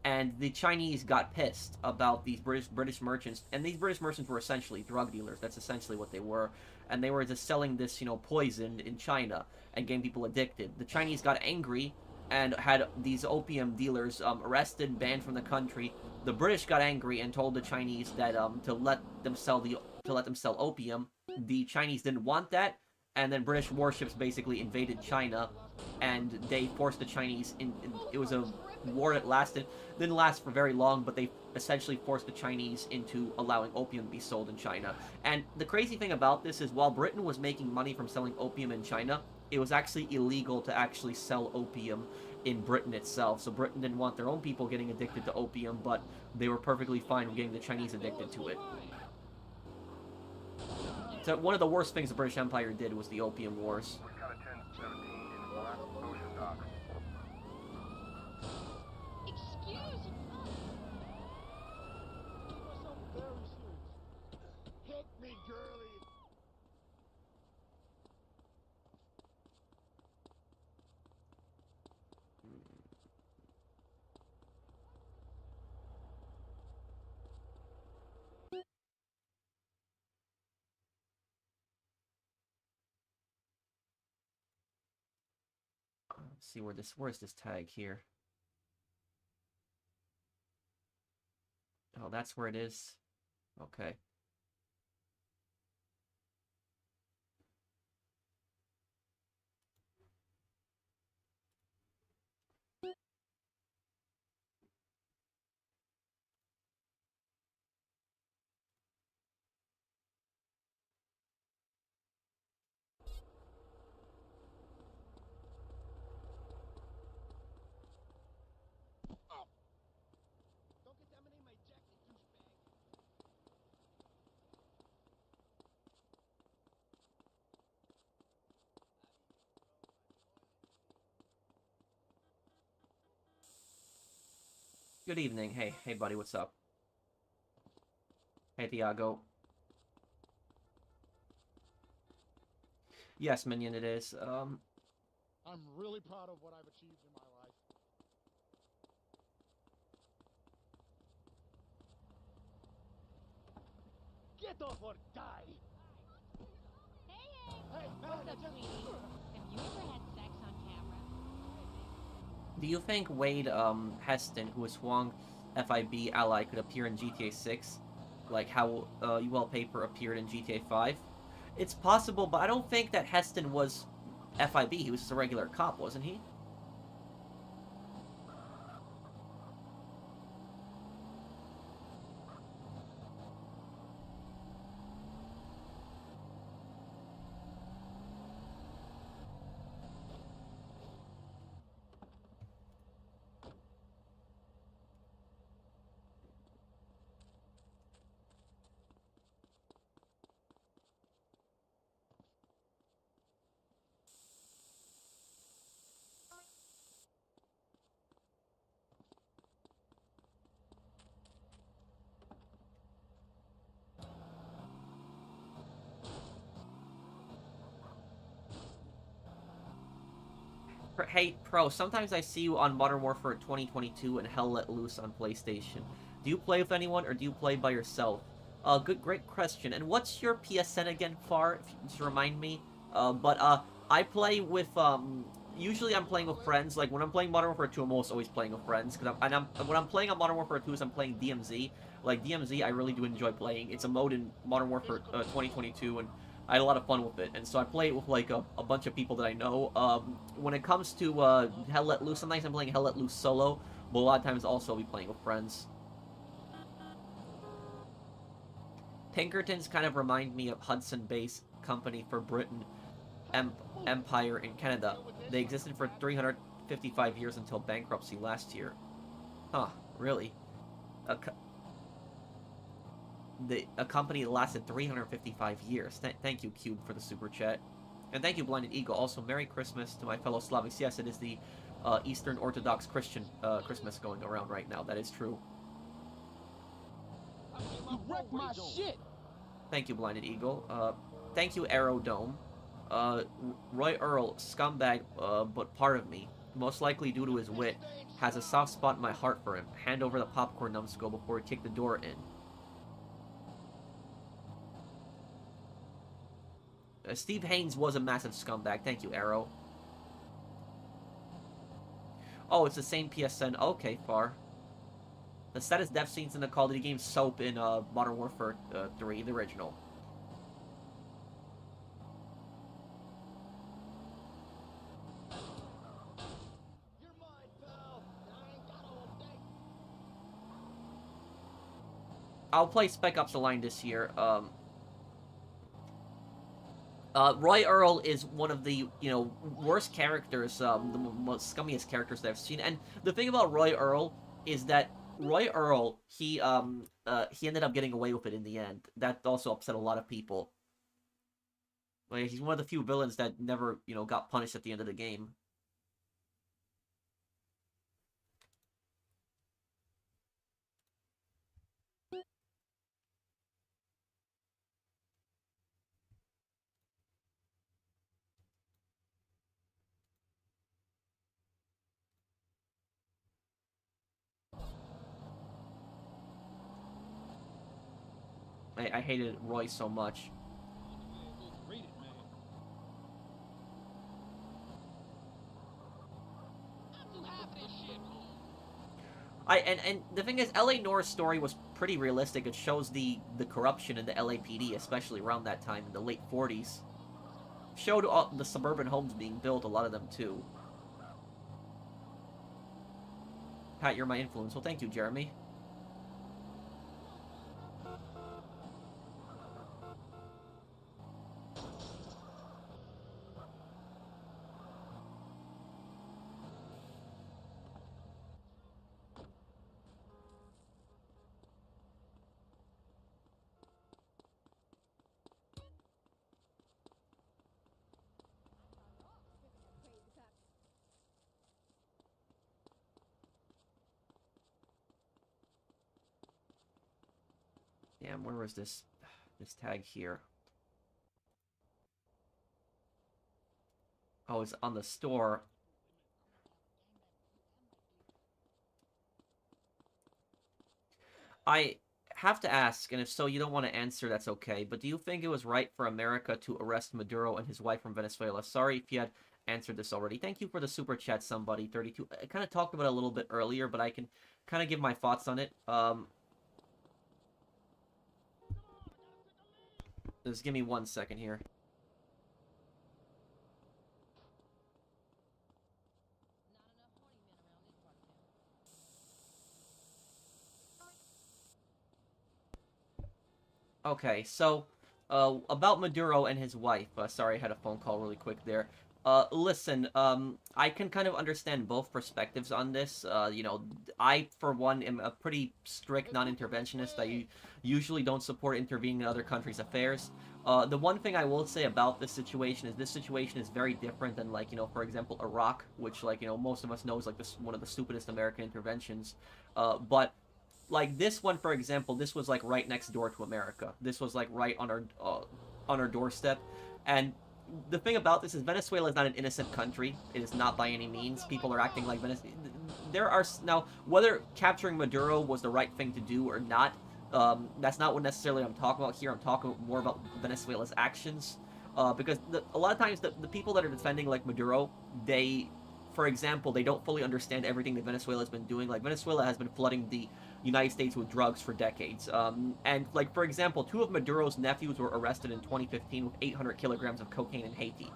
And the Chinese got pissed about these British merchants, and these British merchants were essentially drug dealers. That's essentially what they were, and they were just selling this, poison in China and getting people addicted. The Chinese got angry and had these opium dealers arrested, banned from the country. The British got angry and told the Chinese that to let them sell opium. The Chinese didn't want that, and then British warships basically invaded China, and they forced the Chinese in. It was a war that didn't last for very long, but they essentially forced the Chinese into allowing opium to be sold in China. And the crazy thing about this is, while Britain was making money from selling opium in China, it was actually illegal to actually sell opium in Britain itself. So Britain didn't want their own people getting addicted to opium, but they were perfectly fine with getting the Chinese addicted to it. So one of the worst things the British Empire did was the Opium Wars. Wisconsin 1017 in Black Ocean Dock. Excuse me. Myself very serious. Hit me, girlie. Let's see where's this tag here? Oh, that's where it is. Okay. Don't contaminate my jacket, douchebag. Good evening. Hey, buddy, what's up? Hey, Tiago. Yes, Minion, it is. I'm really proud of what I've achieved in my life. Get off or die! Hey, what's up, sweetie? Have you ever had sex on camera? Do you think Wade Heston, who is Huang FIB ally, could appear in GTA 6? Like how UL Paper appeared in GTA 5? It's possible, but I don't think that Heston was FIB. He was just a regular cop, wasn't he? Hey, Pro, sometimes I see you on Modern Warfare 2022 and Hell Let Loose on PlayStation. Do you play with anyone, or do you play by yourself? Great question. And what's your PSN again, Far? If you just remind me. I play with, usually I'm playing with friends. Like, when I'm playing Modern Warfare 2, I'm almost always playing with friends. When I'm playing on Modern Warfare 2, I'm playing DMZ. Like, DMZ, I really do enjoy playing. It's a mode in Modern Warfare 2022, and I had a lot of fun with it, and so I play it with, like, a bunch of people that I know. When it comes to, Hell Let Loose, sometimes I'm playing Hell Let Loose solo, but a lot of times also I'll be playing with friends. Pinkertons kind of remind me of Hudson-based company for Britain, Empire in Canada. They existed for 355 years until bankruptcy last year. Huh, really? A company that lasted 355 years. Thank you, Cube, for the super chat. And thank you, Blinded Eagle. Also, Merry Christmas to my fellow Slavics. Yes, it is the Eastern Orthodox Christian Christmas going around right now. That is true. You wrecked my shit! Thank you, Blinded Eagle. Thank you, Arrow Dome. Roy Earl, scumbag, but part of me, most likely due to his wit, has a soft spot in my heart for him. Hand over the popcorn, numbskull, before we kick the door in. Steve Haynes was a massive scumbag. Thank you, Arrow. Oh, it's the same PSN. Okay, Far. The saddest death scenes in the Call of Duty game soap in Modern Warfare 3, the original. You're mine, pal. I ain't got all day. I'll play Spec Ops: The Line this year. Roy Earl is one of the, worst characters, the most scummiest characters that I've seen. And the thing about Roy Earl is that Roy Earl, he ended up getting away with it in the end. That also upset a lot of people. Like, he's one of the few villains that never, got punished at the end of the game. I hated Roy so much. Read it, man. I'm too high for this shit. And the thing is, L.A. Noir's story was pretty realistic. It shows the corruption in the LAPD, especially around that time in the late 40s. Showed all the suburban homes being built, a lot of them too. Pat, you're my influence. Well, thank you, Jeremy. Damn, where was this tag here? Oh, it's on the store. have to ask, and if so, you don't want to answer, that's okay. But do you think it was right for America to arrest Maduro and his wife from Venezuela? Sorry if you had answered this already. Thank you for the super chat, somebody 32. I kind of talked about it a little bit earlier, but I can kind of give my thoughts on it. Just give me 1 second here. Okay, so about Maduro and his wife. Sorry, I had a phone call really quick there. Listen, I can kind of understand both perspectives on this. I, for one, am a pretty strict non-interventionist. I usually don't support intervening in other countries' affairs. The one thing I will say about this situation is very different than, like, for example, Iraq, which, like, most of us know is, like, one of the stupidest American interventions. But like this one, for example, this was like right next door to America. This was like right on our doorstep. And the thing about this is Venezuela is not an innocent country. It is not by any means. People are acting like Venezuela. There are now whether capturing Maduro was the right thing to do or not. That's not what necessarily I'm talking about here. I'm talking more about Venezuela's actions. Because a lot of times the people that are defending like Maduro, for example, they don't fully understand everything that Venezuela has been doing. Like Venezuela has been flooding the United States with drugs for decades. And like, for example, 2 of Maduro's nephews were arrested in 2015 with 800 kilograms of cocaine in Haiti.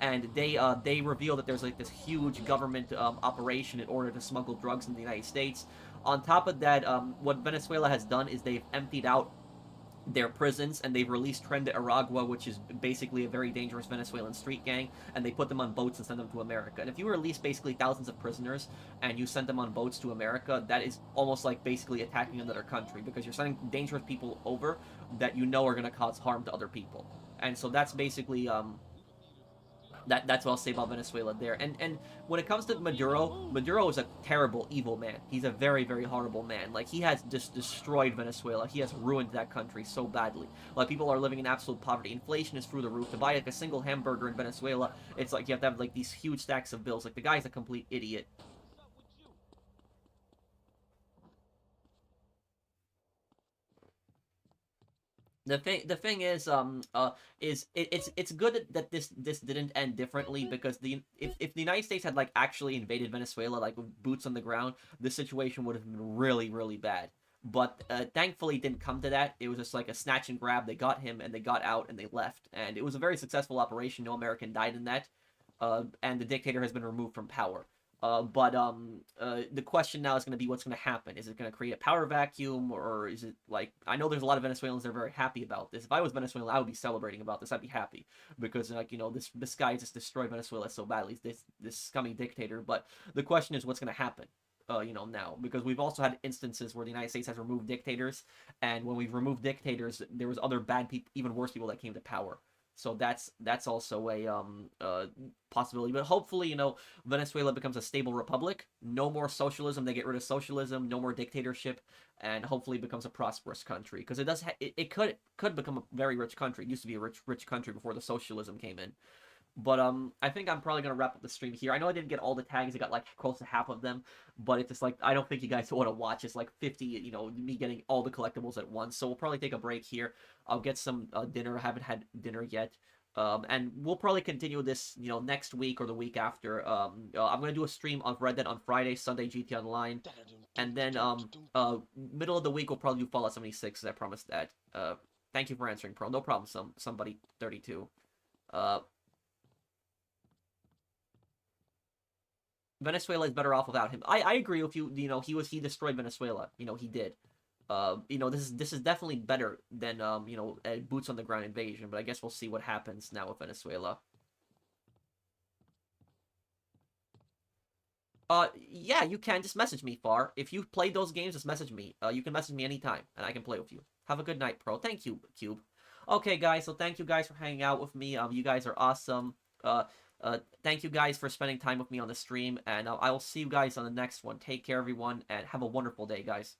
And they reveal that there's like this huge government operation in order to smuggle drugs in the United States. On top of that, what Venezuela has done is they've emptied out their prisons, and they've released Tren de Aragua, which is basically a very dangerous Venezuelan street gang, and they put them on boats and send them to America. And if you release basically thousands of prisoners and you send them on boats to America, that is almost like basically attacking another country, because you're sending dangerous people over that are going to cause harm to other people. And so that's basically that's what I'll say about Venezuela there. And when it comes to Maduro, Maduro is a terrible, evil man. He's a very, very horrible man. Like, he has just destroyed Venezuela. He has ruined that country so badly. Like, people are living in absolute poverty. Inflation is through the roof. To buy, like, a single hamburger in Venezuela, it's like you have to have, like, these huge stacks of bills. Like, the guy's a complete idiot. The thing is it's good that this didn't end differently, because if the United States had like actually invaded Venezuela like with boots on the ground, this situation would have been really, really bad. But thankfully it didn't come to that. It was just like a snatch and grab. They got him and they got out and they left, and it was a very successful operation. No American died in that, and the dictator has been removed from power. But the question now is going to be what's going to happen. Is it going to create a power vacuum, or is it like, I know there's a lot of Venezuelans that are very happy about this. If I was Venezuela, I would be celebrating about this. I'd be happy because, like, this guy just destroyed Venezuela so badly. This scummy dictator. But the question is what's going to happen. Now, because we've also had instances where the United States has removed dictators, and when we've removed dictators, there was other bad people, even worse people that came to power. So that's also a possibility. But hopefully, Venezuela becomes a stable republic. No more socialism. They get rid of socialism. No more dictatorship, and hopefully becomes a prosperous country. Because it could become a very rich country. It used to be a rich country before the socialism came in. But I think I'm probably gonna wrap up the stream here. I know I didn't get all the tags. I got like close to half of them, but it's just like I don't think you guys want to watch. It's like 50, me getting all the collectibles at once. So we'll probably take a break here. I'll get some dinner. I haven't had dinner yet. And we'll probably continue this, next week or the week after. I'm gonna do a stream of Red Dead on Friday, Sunday GTA Online, and then middle of the week we'll probably do Fallout 76. As I promised that. Thank you for answering, Pro. No problem. Somebody 32. Venezuela is better off without him. I agree with you. He destroyed Venezuela. He did. This is definitely better than a boots on the ground invasion. But I guess we'll see what happens now with Venezuela. Yeah, you can just message me, Far. If you played those games, just message me. You can message me anytime, and I can play with you. Have a good night, Pro. Thank you, Cube. Okay, guys. So thank you guys for hanging out with me. You guys are awesome. Thank you guys for spending time with me on the stream, and I will see you guys on the next one. Take care, everyone, and have a wonderful day, guys.